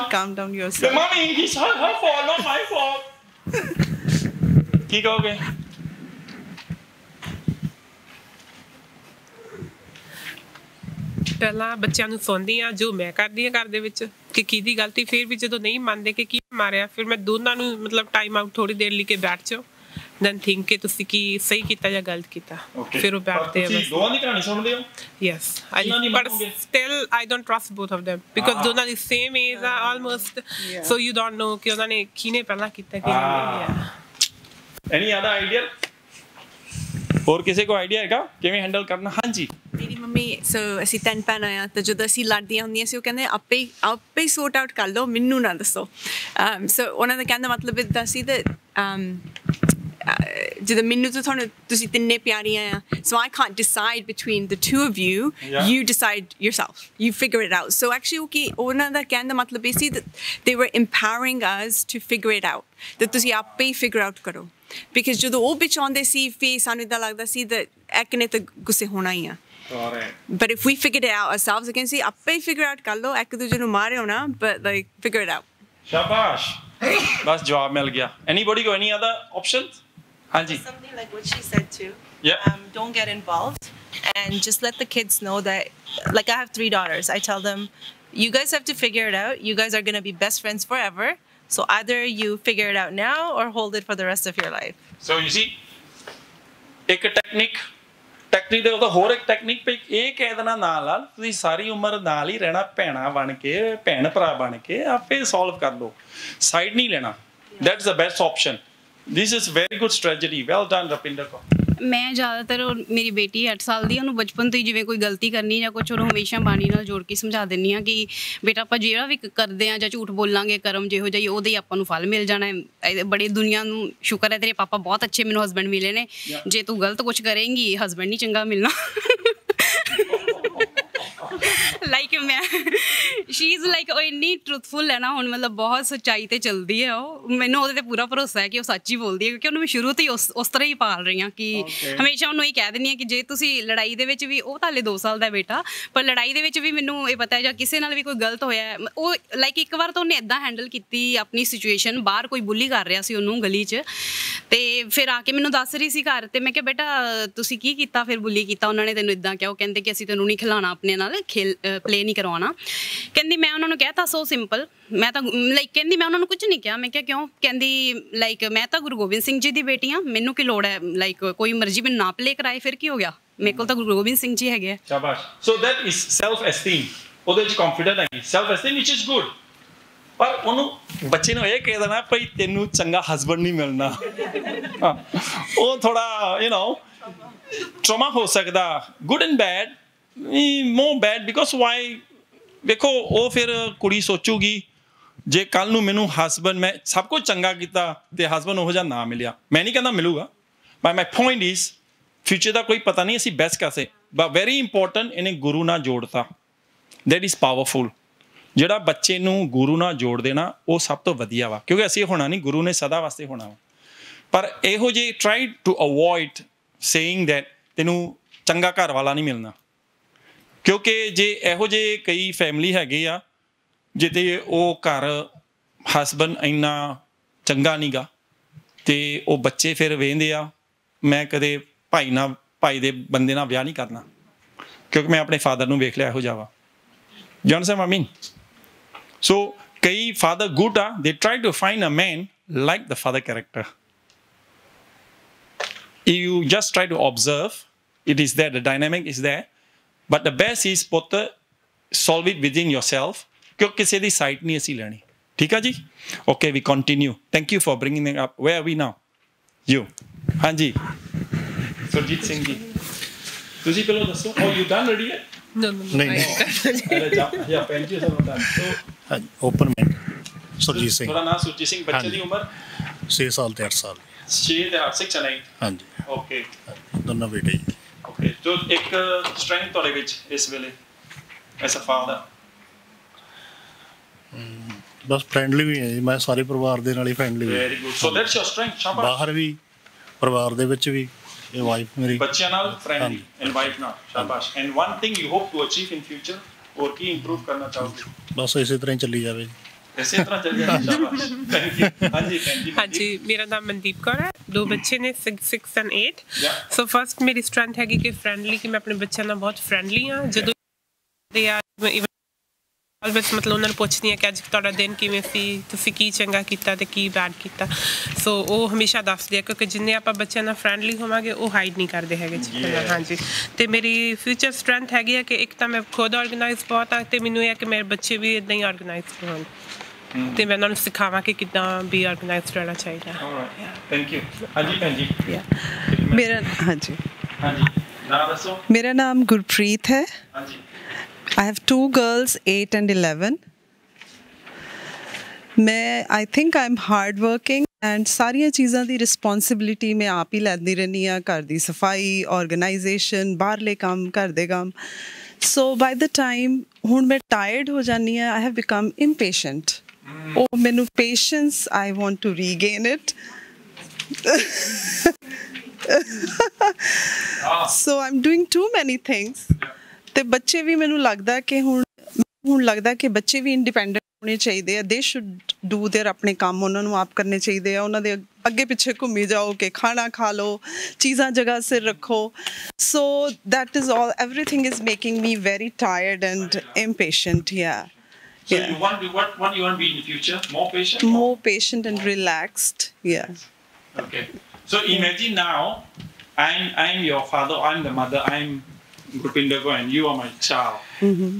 calm down yourself mommy it's her fault not my fault ਕੀ ਕਹੋਗੇ ਪਹਿਲਾਂ ਬੱਚਿਆਂ ਨੂੰ ਸੁਣਦੀ ਹਾਂ ਜੋ ਮੈਂ ਕਰਦੀ ਹਾਂ ਘਰ ਦੇ ਵਿੱਚ ਕਿ ਕਿਹਦੀ ਗਲਤੀ ਫਿਰ ਵੀ ਜਦੋਂ ਨਹੀਂ ਮੰਨਦੇ ਕਿ ਕੀ ਮਾਰਿਆ ਫਿਰ ਮੈਂ ਦੋਨਾਂ ਨੂੰ ਮਤਲਬ ਟਾਈਮ ਆਊਟ ਥੋੜ੍ਹੀ ਦੇਰ ਲਈ ਕੇ ਬੈਠ ਜਾਓ ਦੈਨ ਥਿੰਕ ਕਿ ਤੁਸੀਂ ਕੀ ਸਹੀ ਕੀਤਾ ਜਾਂ ਗਲਤ ਕੀਤਾ ਫਿਰ ਉਹ ਬੈਠਦੇ ਆ ਬਸ ਦੋਵਾਂ ਦੀ ਕਹਾਣੀ ਸੁਣਦੇ ਹੋ yes but still I don't trust both of them because ਦੋਨਾਂ ਦੀ ਸੇਮ ਏਜ ਆ almost so you don't know ਕਿ ਉਹਨਾਂ ਨੇ ਕਿਹਨੇ ਪਹਿਲਾਂ ਕੀਤਾ ਕਿ ਐਨੀ ਅਦਰ ਆਈਡੀਆ ਹੋਰ ਕਿਸੇ ਕੋ ਆਈਡੀਆ ਹੈਗਾ ਕਿਵੇਂ ਹੈਂਡਲ ਕਰਨਾ ਹਾਂਜੀ ਮੇਰੀ ਮੰਮੀ ਸੋ ਅਸੀਂ 10 ਭੈਣਾਂ ਆ ਤਾਂ ਜਦੋਂ ਅਸੀਂ ਲੜਦੀਆਂ ਹੁੰਦੀਆਂ ਸੀ ਉਹ ਕਹਿੰਦੇ ਆਪੇ ਸੋਰਟ ਆਊਟ ਕਰ ਲਓ ਮੈਨੂੰ ਨਾ ਦੱਸੋ ਸੋ ਉਹਨਾਂ ਦਾ ਕਹਿਣ ਦਾ ਮਤਲਬ ਇੱਦਾਂ ਸੀ that ਜਦੋਂ ਮੈਨੂੰ ਤਾਂ ਤੁਹਾਨੂੰ ਤੁਸੀਂ ਤਿੰਨੇ ਪਿਆਰੀਆਂ ਆ so I can't decide between the two of you you decide yourself you figure it out so actually okay ਉਹਨਾਂ ਦਾ ਕਹਿਣ ਦਾ ਮਤਲਬ ਇਹ ਸੀ that they were empowering us to figure it out that ਤੁਸੀਂ ਆਪੇ ਹੀ figure out ਕਰੋ because ਜਦੋਂ ਉਹ ਵਿੱਚ ਆਉਂਦੇ ਸੀ ਫਿਰ ਸਾਨੂੰ ਇੱਦਾਂ ਲੱਗਦਾ ਸੀ that ਇੱਕ ਨੇ ਤਾਂ ਗੁੱਸੇ ਹੋਣਾ ਹੀ ਆ but if we figured it out ourselves again see ਆਪੇ ਹੀ figure out ਕਰ ਲਓ ਇੱਕ ਦੂਜੇ ਨੂੰ ਮਾਰਿਓ ਨਾ but like figure it out शाबाश बस जवाब मिल गया anybody got any other options हाँ जी something like what she said too yeah don't get involved and just let the kids know that like I have 3 daughters I tell them you guys have to figure it out you guys are going to be best friends forever so either you figure it out now or hold it for the rest of your life so you see ਇੱਕ ਟੈਕਨੀਕ ਦੇ ਉਹਦਾ ਹੋਰ ਇੱਕ ਟੈਕਨੀਕ ਪਈ ਇਹ ਕਹਿ ਦੇਣਾ ਨਾਲ ਤੁਸੀਂ ਸਾਰੀ ਉਮਰ ਨਾਲ ਹੀ ਰਹਿਣਾ ਭੈਣਾ ਬਣ ਕੇ ਭੈਣ ਭਰਾ ਬਣ ਕੇ ਆਪੇ ਸੋਲਵ ਕਰ ਲਓ ਸਾਈਡ ਨਹੀਂ ਲੈਣਾ that's the best option this is very good strategy well done Rupinder Kaur ਮੈਂ ਜ਼ਿਆਦਾਤਰ ਮੇਰੀ ਬੇਟੀ 8 ਸਾਲ ਦੀ ਉਹਨੂੰ ਬਚਪਨ ਤੋਂ ਹੀ ਜਿਵੇਂ ਕੋਈ ਗਲਤੀ ਕਰਨੀ ਜਾਂ ਕੁਛ ਉਹਨੂੰ ਹਮੇਸ਼ਾ ਬਾਣੀ ਨਾਲ ਜੋੜ ਕੇ ਸਮਝਾ ਦਿੰਦੀ ਹਾਂ ਕਿ ਬੇਟਾ ਆਪਾਂ ਜਿਹੜਾ ਵੀ ਕਰਦੇ ਹਾਂ ਜਾਂ ਝੂਠ ਬੋਲਾਂਗੇ ਕਰਮ ਜਿਹੋ ਜਿਹਾ ਉਹਦੇ ਹੀ ਆਪਾਂ ਨੂੰ ਫਲ ਮਿਲ ਜਾਣਾ ਹੈ ਬੜੀ ਦੁਨੀਆ ਨੂੰ ਸ਼ੁਕਰ ਹੈ ਤੇਰੇ ਪਾਪਾ ਬਹੁਤ ਅੱਛੇ ਮੈਨੂੰ ਹਸਬੈਂਡ ਮਿਲੇ ਨੇ ਜੇ ਤੂੰ ਗਲਤ ਕੁਛ ਕਰੇਂਗੀ ਹਸਬੈਂਡ ਨਹੀਂ ਚੰਗਾ ਮਿਲਣਾ ਲਾਈਕ ਮੈਂ ਸ਼ੀ ਇਜ਼ ਲਾਈਕ ਉਹ ਇੰਨੀ ਟਰੂਥਫੁਲ ਹੈ ਨਾ ਹੁਣ ਮਤਲਬ ਬਹੁਤ ਸੱਚਾਈ 'ਤੇ ਚੱਲਦੀ ਹੈ ਉਹ ਮੈਨੂੰ ਉਹਦੇ 'ਤੇ ਪੂਰਾ ਭਰੋਸਾ ਹੈ ਕਿ ਉਹ ਸੱਚ ਹੀ ਬੋਲਦੀ ਹੈ ਕਿਉਂਕਿ ਉਹਨੂੰ ਮੈਂ ਸ਼ੁਰੂ ਤੋਂ ਹੀ ਉਸ ਤਰ੍ਹਾਂ ਹੀ ਪਾਲ ਰਹੀ ਹਾਂ ਕਿ ਹਮੇਸ਼ਾ ਉਹਨੂੰ ਇਹ ਕਹਿ ਦਿੰਦੀ ਹਾਂ ਕਿ ਜੇ ਤੁਸੀਂ ਲੜਾਈ ਦੇ ਵਿੱਚ ਵੀ ਉਹ ਤਾਂ ਹਾਲੇ 2 ਸਾਲ ਦਾ ਬੇਟਾ ਪਰ ਲੜਾਈ ਦੇ ਵਿੱਚ ਵੀ ਮੈਨੂੰ ਇਹ ਪਤਾ ਹੈ ਜਾਂ ਕਿਸੇ ਨਾਲ ਵੀ ਕੋਈ ਗਲਤ ਹੋਇਆ ਉਹ ਲਾਈਕ ਇੱਕ ਵਾਰ ਤਾਂ ਉਹਨੇ ਇੱਦਾਂ ਹੈਂਡਲ ਕੀਤੀ ਆਪਣੀ ਸਿਚੁਏਸ਼ਨ ਬਾਹਰ ਕੋਈ ਬੁੱਲੀ ਕਰ ਰਿਹਾ ਸੀ ਉਹਨੂੰ ਗਲੀ 'ਚ ਅਤੇ ਫਿਰ ਆ ਕੇ ਮੈਨੂੰ ਦੱਸ ਰਹੀ ਸੀ ਘਰ ਅਤੇ ਮੈਂ ਕਿਹਾ ਬੇਟਾ ਤੁਸੀਂ ਕੀ ਕੀਤਾ ਫਿਰ ਬੁੱਲੀ ਕੀਤਾ ਉਹਨਾਂ ਨੇ ਤੈਨੂੰ ਇੱਦਾਂ ਕਿਹਾ ਉਹ ਕਹਿੰਦੇ ਕਿ ਅਸੀਂ ਤੈਨੂੰ ਨਹੀਂ ਖਿਲਾਉਣਾ ਆਪਣੇ ਨਾਲ ਪਲੇ ਨਹੀਂ ਕਰਵਾਉਣਾ ਕਹਿੰਦੀ ਮੈਂ ਉਹਨਾਂ ਨੂੰ ਕਹਿ ਤਾ ਸੋ ਸਿੰਪਲ ਮੈਂ ਤਾਂ ਲਾਈਕ ਕਹਿੰਦੀ ਮੈਂ ਉਹਨਾਂ ਨੂੰ ਕੁਝ ਨਹੀਂ ਕਿਹਾ ਮੈਂ ਕਿਹਾ ਕਿਉਂ ਕਹਿੰਦੀ ਲਾਈਕ ਮੈਂ ਤਾਂ ਗੁਰੂ ਗੋਬਿੰਦ ਸਿੰਘ ਜੀ ਦੀ ਬੇਟੀ ਹਾਂ ਮੈਨੂੰ ਕੀ ਲੋੜ ਹੈ ਲਾਈਕ ਕੋਈ ਮਰਜ਼ੀ ਮੈਨੂੰ ਨਾ ਪਲੇ ਕਰਾਏ ਫਿਰ ਕੀ ਹੋ ਗਿਆ ਮੇਰੇ ਕੋਲ ਤਾਂ ਗੁਰੂ ਗੋਬਿੰਦ ਸਿੰਘ ਜੀ ਹੈਗੇ ਸ਼ਾਬਾਸ਼ ਸੋ ਦੈਟ ਇਜ਼ ਸੈਲਫ ਐਸਟੀਮ ਉਹਦੇ ਵਿੱਚ ਕੌਨਫੀਡੈਂਟ ਹੈਗੀ ਸੈਲਫ ਐਸਟੀਮ ਵਿਚ ਇਜ਼ ਗੁੱਡ ਪਰ ਉਹਨੂੰ ਬੱਚੇ ਨੂੰ ਇਹ ਕਹਿ ਦੇਣਾ ਭਈ ਤੈਨੂੰ ਚੰਗਾ ਹਸਬੈਂਡ ਨਹੀਂ ਮਿਲਣਾ ਉਹ ਥੋੜਾ ਯੂ ਨੋ ਟਰਾਮਾ ਹੋ ਸਕਦਾ good and bed more bad because why ਦੇਖੋ ਉਹ ਫਿਰ ਕੁੜੀ ਸੋਚੂਗੀ ਜੇ ਕੱਲ ਨੂੰ ਮੈਨੂੰ ਹਸਬੈਂਡ ਮੈਂ ਸਭ ਕੁਝ ਚੰਗਾ ਕੀਤਾ ਤੇ ਹਸਬੈਂਡ ਉਹੋ ਜਿਹਾ ਨਾ ਮਿਲਿਆ ਮੈਂ ਨਹੀਂ ਕਹਿੰਦਾ ਮਿਲੂਗਾ but my point is future ਦਾ ਕੋਈ ਪਤਾ ਨਹੀਂ ਅਸੀਂ ਬੈਸਟ ਕਰ ਸਕਦੇ ਬਟ ਵੈਰੀ ਇੰਪੋਰਟੈਂਟ ਇਹਨੇ ਗੁਰੂ ਨਾਲ ਜੋੜਤਾ ਦੈਟ ਇਜ਼ ਪਾਵਰਫੁਲ ਜਿਹੜਾ ਬੱਚੇ ਨੂੰ ਗੁਰੂ ਨਾਲ ਜੋੜ ਦੇਣਾ ਉਹ ਸਭ ਤੋਂ ਵਧੀਆ ਵਾ ਕਿਉਂਕਿ ਅਸੀਂ ਹੋਣਾ ਨਹੀਂ ਗੁਰੂ ਨੇ ਸਦਾ ਵਾਸਤੇ ਹੋਣਾ ਵਾ ਪਰ ਇਹੋ ਜਿਹੇ try to avoid saying that ਤੈਨੂੰ ਚੰਗਾ ਘਰ ਵਾਲਾ ਨਹੀਂ ਮਿਲਣਾ ਕਿਉਂਕਿ ਜੇ ਇਹੋ ਜਿਹੇ ਕਈ ਫੈਮਿਲੀ ਹੈਗੇ ਆ ਜਿੱਥੇ ਉਹ ਘਰ ਹਸਬੈਂਡ ਇੰਨਾ ਚੰਗਾ ਨਹੀਂ ਗਾ ਅਤੇ ਉਹ ਬੱਚੇ ਫਿਰ ਵੇਖਦੇ ਆ ਮੈਂ ਕਦੇ ਭਾਈ ਦੇ ਬੰਦੇ ਨਾਲ ਵਿਆਹ ਨਹੀਂ ਕਰਨਾ ਕਿਉਂਕਿ ਮੈਂ ਆਪਣੇ ਫਾਦਰ ਨੂੰ ਵੇਖ ਲਿਆ ਇਹੋ ਜਿਹਾ ਵਾ ਜਾਣ ਸਮ ਆਈ ਮੀਨ ਸੋ ਕਈ ਫਾਦਰ ਗੁੱਡ ਆ they try to find a man like the father character you just try to observe it is there the dynamic is there but the best is ਪੁੱਤ solve it within yourself ਕਿਉਂਕਿ ਕਿਸੇ ਦੀ ਸਾਈਟ ਨਹੀਂ ਅਸੀਂ ਲੈਣੀ ਠੀਕ ਆ ਜੀ okay we continue thank you for bringing them up where are we now you ਹਾਂਜੀ ਸੁਰਜੀਤ ਸਿੰਘ ਜੀ ਤੁਸੀਂ ਪਹਿਲਾਂ ਦੱਸੋ oh you done ready yet ਨਹੀਂ ਜਾਂ ਪੈਂਜੀ ਸਭ ਦਾ ਹਾਂਜੀ ਓਪਨ ਮਾਈਕ ਸੁਰਜੀਤ ਸਿੰਘ ਤੁਹਾਡਾ ਨਾਮ ਸੁਰਜੀਤ ਸਿੰਘ ਬੱਚੇ ਦੀ ਉਮਰ 6 ਸਾਲ ਤੇ 8 ਸਾਲ 6 ਤੇ 8 6 and 8 ਹਾਂਜੀ ਓਕੇ ਦੋਨੋਂ ਬੇਟੇ ਜੀ ਓਕੇ ਜੋ ਇੱਕ ਸਟਰੈਂਥ ਤੁਹਾਡੇ ਵਿੱਚ ਇਸ ਵੇਲੇ ਐਸ ਅ ਫਾਦਰ ਬਸ ਫਰੈਂਡਲੀ ਵੀ ਹੈ ਜੀ ਮੈਂ ਸਾਰੇ ਪਰਿਵਾਰ ਦੇ ਨਾਲ ਹੀ friendly very good so that's your strength ਸ਼ਾਬਾਸ਼ ਬਾਹਰ ਵੀ ਪਰਿਵਾਰ ਦੇ ਵਿੱਚ ਵੀ ਇਹ ਵਾਈਫ ਮੇਰੀ ਬੱਚਿਆਂ ਨਾਲ ਫਰੈਂਡਲੀ ਐਂਡ ਵਾਈਫ ਨਾਲ ਸ਼ਾਬਾਸ਼ and one thing you hope to achieve in future or ਕੀ ਇੰਪਰੂਵ ਕਰਨਾ ਚਾਹੋਗੇ ਬਸ ਇਸੇ ਤਰ੍ਹਾਂ ਹੀ ਚੱਲੀ ਜਾਵੇ ਜੀ ਇਸੇ ਤਰ੍ਹਾਂ ਚੱਲ ਜਾਵੇ ਸ਼ਾਬਾਸ਼ ਥੈਂਕ ਯੂ ਹਾਂਜੀ ਮੇਰਾ ਨਾਮ ਮਨਦੀਪ ਕੌਰ ਹੈ 2 ਬੱਚੇ ਨੇ 6 and 8 ਸੋ ਫਸਟ ਮੇਰੀ ਸਟਰੈਂਥ ਹੈਗੀ ਕਿ ਫਰੈਂਡਲੀ ਕਿ ਮੈਂ ਆਪਣੇ ਬੱਚਿਆਂ ਨਾਲ ਬਹੁਤ ਫਰੈਂਡਲੀ ਹਾਂ ਜਦੋਂ ਮਤਲਬ ਉਹਨਾਂ ਨੂੰ ਪੁੱਛਦੀ ਹਾਂ ਕਿ ਅੱਜ ਤੁਹਾਡਾ ਦਿਨ ਕਿਵੇਂ ਸੀ ਤੁਸੀਂ ਕੀ ਚੰਗਾ ਕੀਤਾ ਅਤੇ ਕੀ ਬੈਡ ਕੀਤਾ ਸੋ ਉਹ ਹਮੇਸ਼ਾ ਦੱਸਦੇ ਆ ਕਿਉਂਕਿ ਜਿੰਨੇ ਆਪਾਂ ਬੱਚਿਆਂ ਨਾਲ ਫਰੈਂਡਲੀ ਹੋਵਾਂਗੇ ਉਹ ਹਾਈਡ ਨਹੀਂ ਕਰਦੇ ਹੈਗੇ ਚੀਜ਼ਾਂ ਹਾਂਜੀ ਅਤੇ ਮੇਰੀ ਫਿਊਚਰ ਸਟਰੈਂਥ ਹੈਗੀ ਆ ਕਿ ਇੱਕ ਤਾਂ ਮੈਂ ਖੁਦ ਔਰਗਨਾਈਜ਼ ਬਹੁਤ ਆ ਅਤੇ ਮੈਨੂੰ ਇਹ ਹੈ ਕਿ ਮੇਰੇ ਬੱਚੇ ਵੀ ਇੱਦਾਂ ਹੀ ਔਰਗਨਾਈਜ਼ ਹੋਣ ਅਤੇ ਮੈਂ ਉਹਨਾਂ ਨੂੰ ਸਿਖਾਵਾਂ ਕਿ ਕਿੱਦਾਂ ਵੀ ਔਰਗਨਾਈਜ਼ਡ ਰਹਿਣਾ ਚਾਹੀਦਾ ਥੈਂਕ ਯੂ ਹਾਂਜੀ ਭੈਣ ਜੀ ਮੇਰਾ ਨਾਮ ਗੁਰਪ੍ਰੀਤ ਹੈ I have 2 girls, 8 and 11. I think I'm hardworking and ਸਾਰੀਆਂ ਚੀਜ਼ਾਂ ਦੀ ਰਿਸਪੌਂਸਿਬਿਲਿਟੀ ਮੈਂ ਆਪ ਹੀ ਲੈਂਦੀ ਰਹਿੰਦੀ ਹਾਂ ਘਰ ਦੀ ਸਫਾਈ ਆਰਗੇਨਾਈਜੇਸ਼ਨ ਬਾਹਰਲੇ ਕੰਮ ਘਰ ਦੇ ਕੰਮ ਸੋ ਬਾਈ ਦ ਟਾਈਮ ਹੁਣ ਮੈਂ ਟਾਇਰਡ ਹੋ ਜਾਂਦੀ ਹਾਂ ਆਈ ਹੈਵ ਬਿਕਮ ਇੰਪੇਸ਼ੈਂਟ ਉਹ ਮੈਨੂੰ patience I want to regain it so I am doing too many things ਤੇ ਬੱਚੇ ਵੀ ਮੈਨੂੰ ਲੱਗਦਾ ਕਿ ਹੁਣ ਲੱਗਦਾ ਕਿ ਬੱਚੇ ਵੀ ਇੰਡੀਪੈਂਡੈਂਟ ਹੋਣੇ ਚਾਹੀਦੇ ਆ ਦੇ ਸ਼ੁੱਡ ਡੂ देयर ਆਪਣੇ ਕੰਮ ਉਹਨਾਂ ਨੂੰ ਆਪ ਕਰਨੇ ਚਾਹੀਦੇ ਆ ਉਹਨਾਂ ਦੇ ਅੱਗੇ ਪਿੱਛੇ ਘੁੰਮੀ ਜਾਓ ਕਿ ਖਾਣਾ ਖਾ ਲਓ ਚੀਜ਼ਾਂ ਜਗ੍ਹਾ ਸਿਰ ਰੱਖੋ ਸੋ that is all everything is making me very tired and impatient So you want to, what you want to be in the future? More patient? More patient and relaxed, yeah. Okay. So imagine now, I'm your father, I'm the mother, I'm Rupinder and you are my child.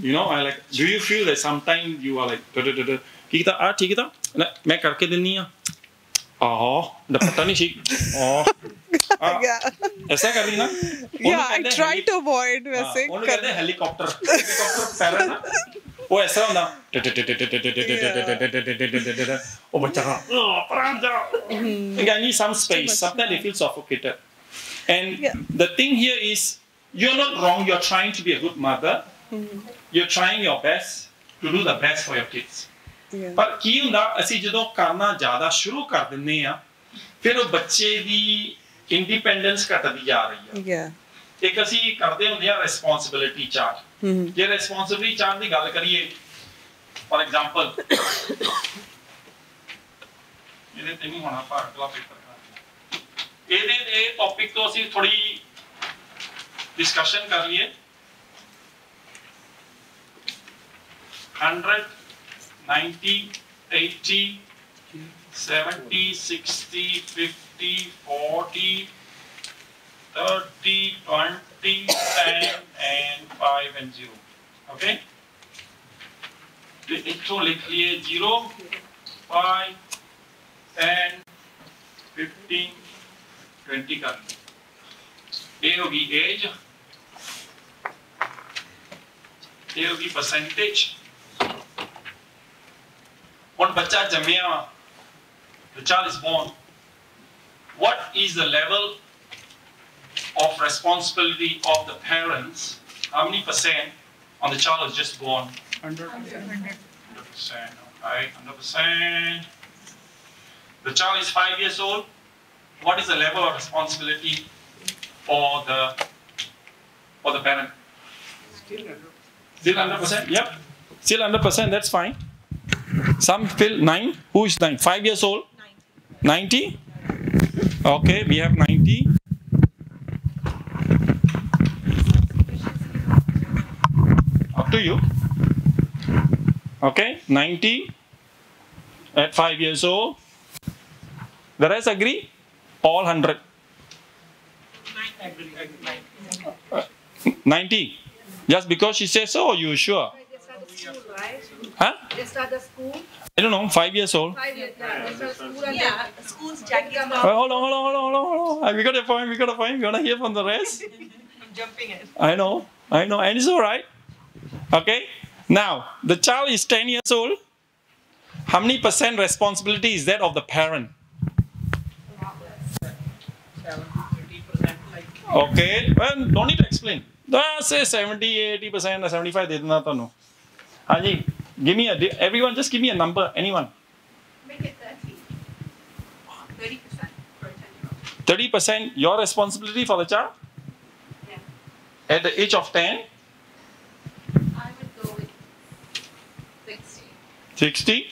You know, I like. Do you feel that sometimes you are like, kita ठीक है ना मैं करके देनी है dah pata ni sih ऐसा कर रही ना yeah I try to avoid वैसे उन्होंने कहते हैं helicopter पैरा ना वो ऐसा होता वो बच्चा I need some space sometimes they feel suffocated and the thing here is you're not wrong you're trying to be a good mother you're trying your best to do the best for your kids ਪਰ ਕੀ ਹੁੰਦਾ ਅਸੀਂ ਜਦੋਂ ਕਰਨਾ ਜ਼ਿਆਦਾ ਸ਼ੁਰੂ ਕਰ ਦਿੰਦੇ ਆ ਫਿਰ ਉਹ ਬੱਚੇ ਦੀ ਇੰਡੀਪੈਂਡੈਂਸ ਘਟਦੀ ਜਾ ਰਹੀ ਹੈ ਇੱਕ ਅਸੀਂ ਕਰਦੇ ਹੁੰਦੇ ਆ ਰਿਸਪੌਂਸਿਬਿਲਿਟੀ ਚਾਰਟ ਜੇ ਰਿਸਪੌਂਸਿਬਿਲਿਟੀ ਚਾਰਟ ਦੀ ਗੱਲ ਕਰੀਏ ਫॉर ਐਗਜ਼ਾਮਪਲ ਇਹਦੇ ਤੇ ਨਹੀਂ ਹੋਣਾ ਪਰ ਅਗਲਾ ਪੇਪਰ ਇਹਦੇ ਇਹ ਟੌਪਿਕ ਤੋਂ ਅਸੀਂ ਥੋੜੀ ਡਿਸਕਸ਼ਨ ਕਰ ਲਈਏ 100 90, 80, 70, 60, 50, 40, 30, 20, 10, and 5 and 0. Okay? So लिख लिए 0, 5, 10, 15, 20 कर लिए. A होगी age. A होगी percentage. When बच्चा Jamia, the child is born. What is the level of responsibility of the parents? How many percent on the child is just born? 100%. Okay, 100%. The child is 5 years old. What is the level of responsibility for the parent? Still 100%. Yep. Still 100%. That's fine. Some feel 9. Who is 9? 5 years old? 90? Okay, we have 90. Up to you. Okay, 90 at 5 years old. The rest agree? All 100. 90. Just because she says so, or you sure? Huh? They start the school. I don't know, 5 years old. 5 years, yeah. They start school and school's Jackie. Hold on. We got a point. We want to hear from the rest. I'm jumping it. I know. And it's all right. Okay? Now, the child is 10 years old. How many percent responsibility is that of the parent? Okay. Well, don't need to explain. Say 70, 80%, 75, they don't know. Haji, give me everyone just give me a number, anyone. Make it 30. 30% for a 10-year-old. 30% your responsibility for the child? Yeah. At the age of 10? I would go with 60. 60?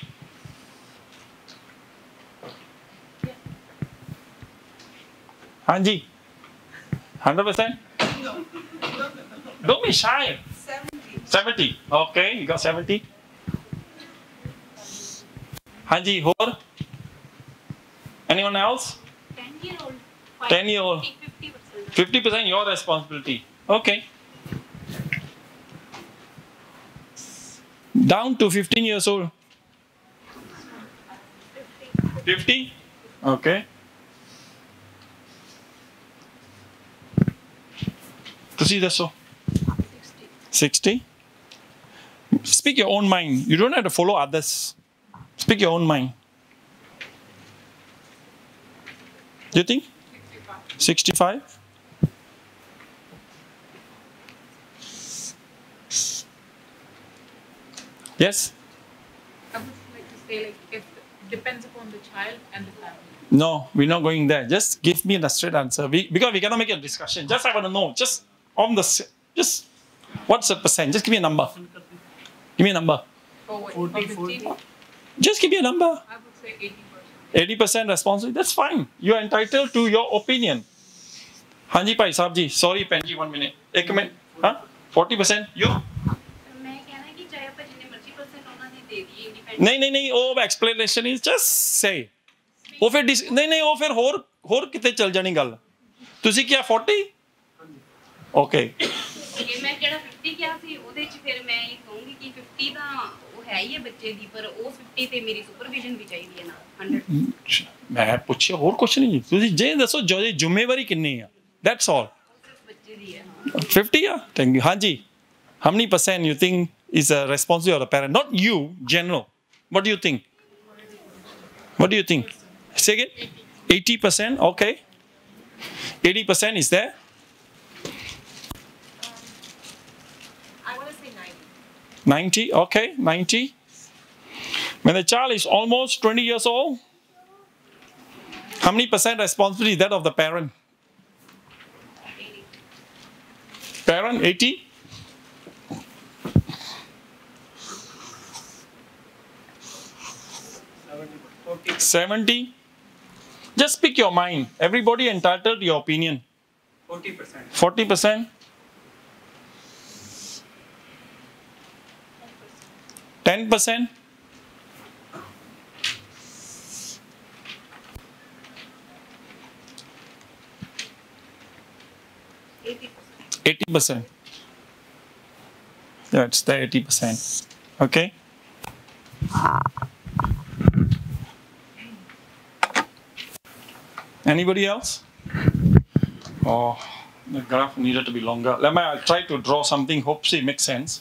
Yeah. Haji, 100%? No. Don't be shy. 70. Okay, you got 70. Haji, ਹੋਰ? Anyone else? 10-year-old. 10-year-old. 50%. 50% your responsibility. Okay. Down to 15 years old. 50? Okay. ਤੁਸੀਂ ਦੱਸੋ 60. Speak your own mind. You don't have to follow others. Speak your own mind. Do you think? 65? Yes? I would like to say, like, it depends upon the child and the family. No, we're not going there. Just give me the straight answer. Because we cannot make a discussion. Just I want to know. Just what's the percent? Just give me a number. Give me a number. 40. Just give me a number. I would say 80%. 80% responsibility, that's fine. You are entitled to your opinion. Hanji Bhai Sahab ji, sorry Penji, 1 minute. 1 minute. Huh? 40%? You? नहीं ਉਹ ਐਕਸਪਲੇਨੇਸ਼ਨ ਇਜ਼ ਜਸਟ ਸੇ ਉਹ ਫਿਰ ਨਹੀਂ ਉਹ ਫਿਰ ਹੋਰ ਕਿਤੇ ਚੱਲ ਜਾਣੀ ਗੱਲ ਤੁਸੀਂ ਕਿਹਾ 40 ਓਕੇ ਮੈਂ ਜਿਹੜਾ 50 ਕਿਹਾ ਸੀ ਉਹਦੇ ਚ ਫਿਰ ਮੈਂ ਇਹ ਕਹੂੰਗੀ ਕਿ 50 ਤਾਂ ਉਹ ਹੈ ਹੀ ਹੈ ਬੱਚੇ ਦੀ ਪਰ ਉਸ 50 ਤੇ ਮੇਰੀ ਸੁਪਰਵਿਜ਼ਨ ਵੀ ਚਾਹੀਦੀ ਹੈ ਨਾ 100 ਮੈਂ ਪੁੱਛਿਆ ਹੋਰ ਕੁਝ ਨਹੀਂ ਤੁਸੀਂ ਜੇ ਦੱਸੋ ਜ਼ਿੰਮੇਵਾਰੀ ਕਿੰਨੀ ਆ ਦੈਟਸ ਆਲ ਬੱਚੇ ਦੀ ਹੈ 50 ਆ ਥੈਂਕ ਯੂ ਹਾਂਜੀ how many percent you think is a responsibility of the parent not you general what do you think say again 80% okay 80% is there I want to say 90 90 okay 90 when the child is almost 20 years old how many percent responsibility is that of the parent 80 70 just pick your mind everybody entitled to your opinion 40% 10% 80% yeah it's the 80% okay anybody else? Oh, the graph needed to be longer. I'll try to draw something, hopefully it makes sense.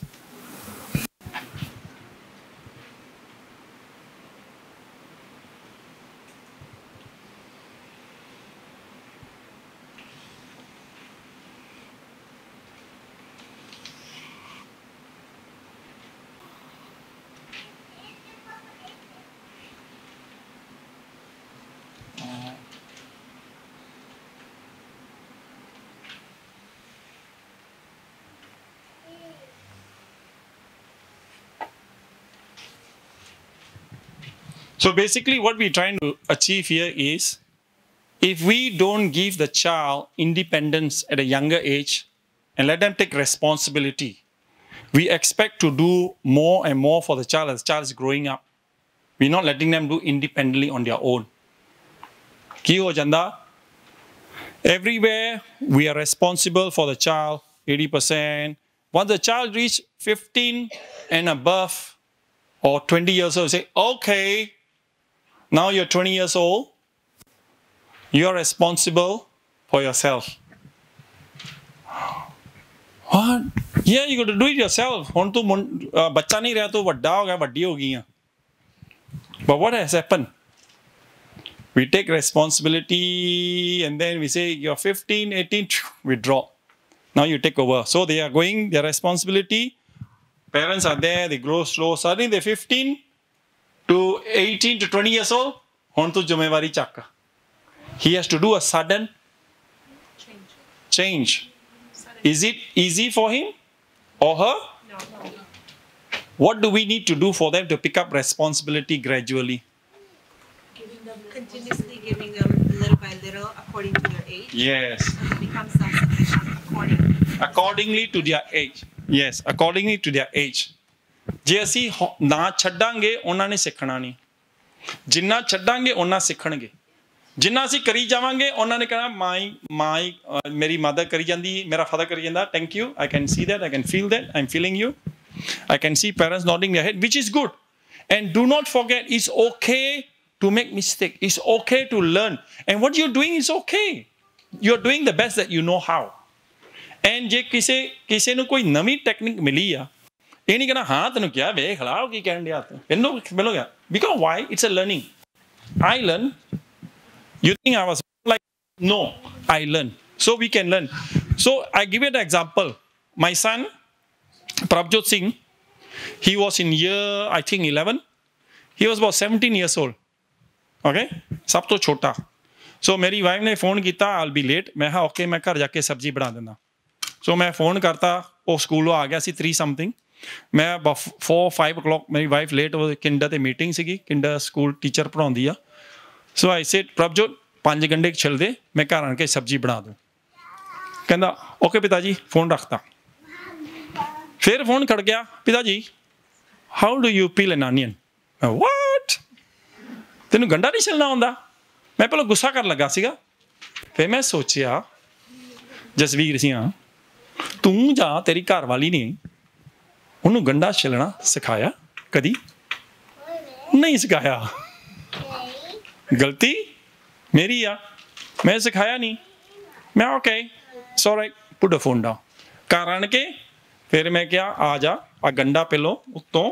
So basically what we're trying to achieve here is, if we don't give the child independence at a younger age and let them take responsibility, we expect to do more and more for the child as the child is growing up. We're not letting them do independently on their own. Ki ho janda? Everywhere we are responsible for the child, 80%. Once the child reach 15 and above or 20 years old, say, okay, now you're 20 years old. You're responsible for yourself. What? Yeah, you got to do it yourself. ਹੁਣ ਤੂੰ ਬੱਚਾ ਨਹੀਂ ਰਿਹਾ ਤੂੰ ਵੱਡਾ ਹੋ ਗਿਆ ਵੱਡੀ ਹੋ ਗਈ ਆ. But what has happened? We take responsibility and then we say you're 15, 18, we drop. Now you take over. So they are going their responsibility. Parents are there, they grow slow. Suddenly they're 15 to 18 to 20 years old, ਹੁਣ ਤੋਂ ਜ਼ਿੰਮੇਵਾਰੀ ਚੱਕ. He has to do a sudden change. Is it easy for him or her? No. What do we need to do for them to pick up responsibility gradually? Continuously giving them little by little according to their age. Yes. So they become self-sufficient accordingly to their age. Yes, accordingly to their age. ਜੇ ਅਸੀਂ ਨਾ ਛੱਡਾਂਗੇ ਉਹਨਾਂ ਨੇ ਸਿੱਖਣਾ ਨਹੀਂ ਜਿੰਨਾ ਛੱਡਾਂਗੇ ਉਹਨਾਂ ਸਿੱਖਣਗੇ ਜਿੰਨਾ ਅਸੀਂ ਕਰੀ ਜਾਵਾਂਗੇ ਉਹਨਾਂ ਨੇ ਕਹਿਣਾ ਮਾਈ ਮੇਰੀ ਮਦਰ ਕਰੀ ਜਾਂਦੀ ਮੇਰਾ ਫਾਦਰ ਕਰੀ ਜਾਂਦਾ thank you I can see that I can feel that I am feeling you I can see parents nodding their head, which is good. And do not forget, it's okay to make mistake. It's okay to learn. And what you're doing is okay. You're doing the best that you know how. And ਜੇ ਕਿਸੇ ਨੂੰ ਕੋਈ ਨਵੀਂ ਟੈਕਨੀਕ ਮਿਲੀ ਆ ਇਹ ਨਹੀਂ ਕਹਿਣਾ ਹਾਂ ਤੈਨੂੰ ਕਿਹਾ ਵੇਖ ਲਾ ਉਹ ਕੀ ਕਹਿਣ ਡਿਆ ਤੈਨੂੰ ਮਿਲੋਗਾ because why? It's a learning. I learn. You think I was like, no, I learn. So we can learn. So I give you an example. My son, Prabjot Singh, he was in year, I think 11. He was about 17 years old. Okay? ਸਭ ਤੋਂ ਛੋਟਾ. So ਮੇਰੀ ਵਾਈਫ ਨੇ ਫੋਨ ਕੀਤਾ I'll be late. ਮੈਂ ਕਿਹਾ okay ਮੈਂ ਘਰ ਜਾ ਕੇ ਸਬਜ਼ੀ ਬਣਾ ਦਿੰਦਾ. So ਮੈਂ ਫੋਨ ਕਰਤਾ ਉਹ ਸਕੂਲੋਂ ਆ ਗਿਆ ਸੀ 3 something. मैं 4-5 o'clock मेरी वाइफ लेट हो किंडा ते मीटिंग सीगी किंडा स्कूल टीचर पढ़ाउंदी आ सो आई सेड प्रभजोत 5 गंढे छिल दे मैं घर आन के सब्जी बना दूँ कहंदा ओके पिताजी फोन रखता फिर फोन खड़ गया पिताजी how do you peel an onion what तेनू गंढा नहीं छिलना आउंदा मैं पहले गुस्सा कर लगा सीगा फिर मैं सोचिया जसवीर सिंह तू जा तेरी घर वाली ने ਉਹਨੂੰ ਗੰਢਾ ਛਿਲਣਾ ਸਿਖਾਇਆ ਕਦੀ ਨਹੀਂ ਸਿਖਾਇਆ ਗਲਤੀ ਮੇਰੀ ਆ ਮੈਂ ਸਿਖਾਇਆ ਨਹੀਂ ਮੈਂ ਓਕੇ ਸੌਰੀ ਪੁੱਟ ਅ ਫੋਨ ਡਾਊਨ ਘਰ ਆਣ ਕੇ ਫਿਰ ਮੈਂ ਕਿਹਾ ਆ ਜਾ ਆ ਗੰਢਾ ਪਹਿਲੋਂ ਉੱਤੋਂ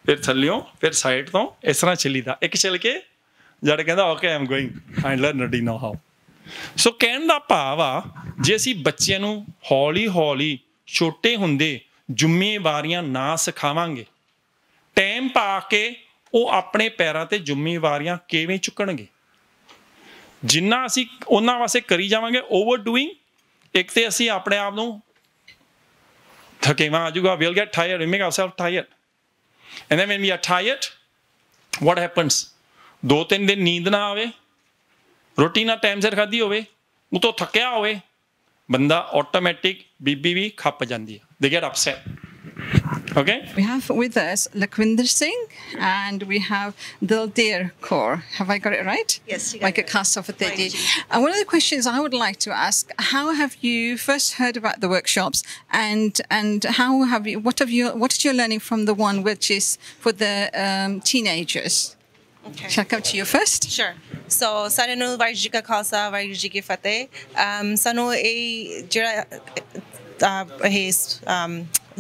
ਫਿਰ ਥੱਲਿਓਂ ਫਿਰ ਸਾਈਡ ਤੋਂ ਇਸ ਤਰ੍ਹਾਂ ਛਿਲੀਦਾ ਇੱਕ ਛਿਲ ਕੇ ਜੜ ਕਹਿੰਦਾ okay I am going I learn already know how ਸੋ ਕਹਿਣ ਦਾ ਭਾਵ ਆ ਜੇ ਅਸੀਂ ਬੱਚਿਆਂ ਨੂੰ ਹੌਲੀ ਹੌਲੀ ਛੋਟੇ ਹੁੰਦੇ ਜ਼ਿੰਮੇਵਾਰੀਆਂ ਨਾ ਸਿਖਾਵਾਂਗੇ ਟਾਈਮ ਪਾ ਕੇ ਉਹ ਆਪਣੇ ਪੈਰਾਂ ਤੇ ਜ਼ਿੰਮੇਵਾਰੀਆਂ ਕਿਵੇਂ ਚੁੱਕਣਗੇ ਜਿੰਨਾ ਅਸੀਂ ਉਹਨਾਂ ਵਾਸਤੇ ਕਰੀ ਜਾਵਾਂਗੇ ਓਵਰ ਡੂਇੰਗ ਇੱਕ ਤੇ ਅਸੀਂ ਆਪਣੇ ਆਪ ਨੂੰ ਥਕੇਵਾਂ ਆ ਜਾਊਗਾ we'll get tired we make ourselves tired and then when we are tired what happens 2-3 ਦਿਨ ਨੀਂਦ ਨਾ ਆਵੇ ਰੋਟੀ ਨਾ ਟਾਈਮ ਸਿਰ ਖਾਧੀ ਹੋਵੇ ਉਤੋਂ ਥੱਕਿਆ ਹੋਵੇ ਬੰਦਾ ਆਟੋਮੈਟਿਕ ਬੀਬੀ ਵੀ ਖੱਪ ਜਾਂਦੀ ਹੈ they get upset. Okay. We have with us Lakwinder Singh and we have Dildir Kaur. Have I got it right? Yes, you got like it. a cast of Right. One of the questions I would like to ask: how have you first heard about the workshops, and how have you? What is your learning from the one which is for the teenagers? Okay. Shall I come to you first? Sure. So, Saranu Vaishika Khalsa, Vaishiki Fateh. Sanu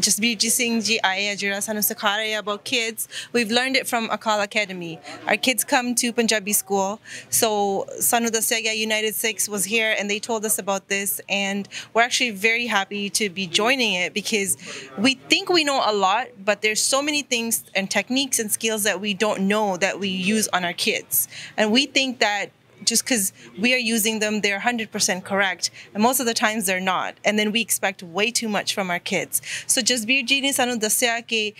Jasbir Singh ji aaye jira sanu sikha rahe about kids. We've learned it from Akal Academy. Our kids come to Punjabi school. So sanu dasya United Sikhs was here and they told us about this and we're actually very happy to be joining it because we think we know a lot but there's so many things and techniques and skills that we don't know that we use on our kids. And we think that just because we are using them, they're 100% correct. And most of the times they're not. And then we expect way too much from our kids. So Jasbir ji ne sanu dassya ki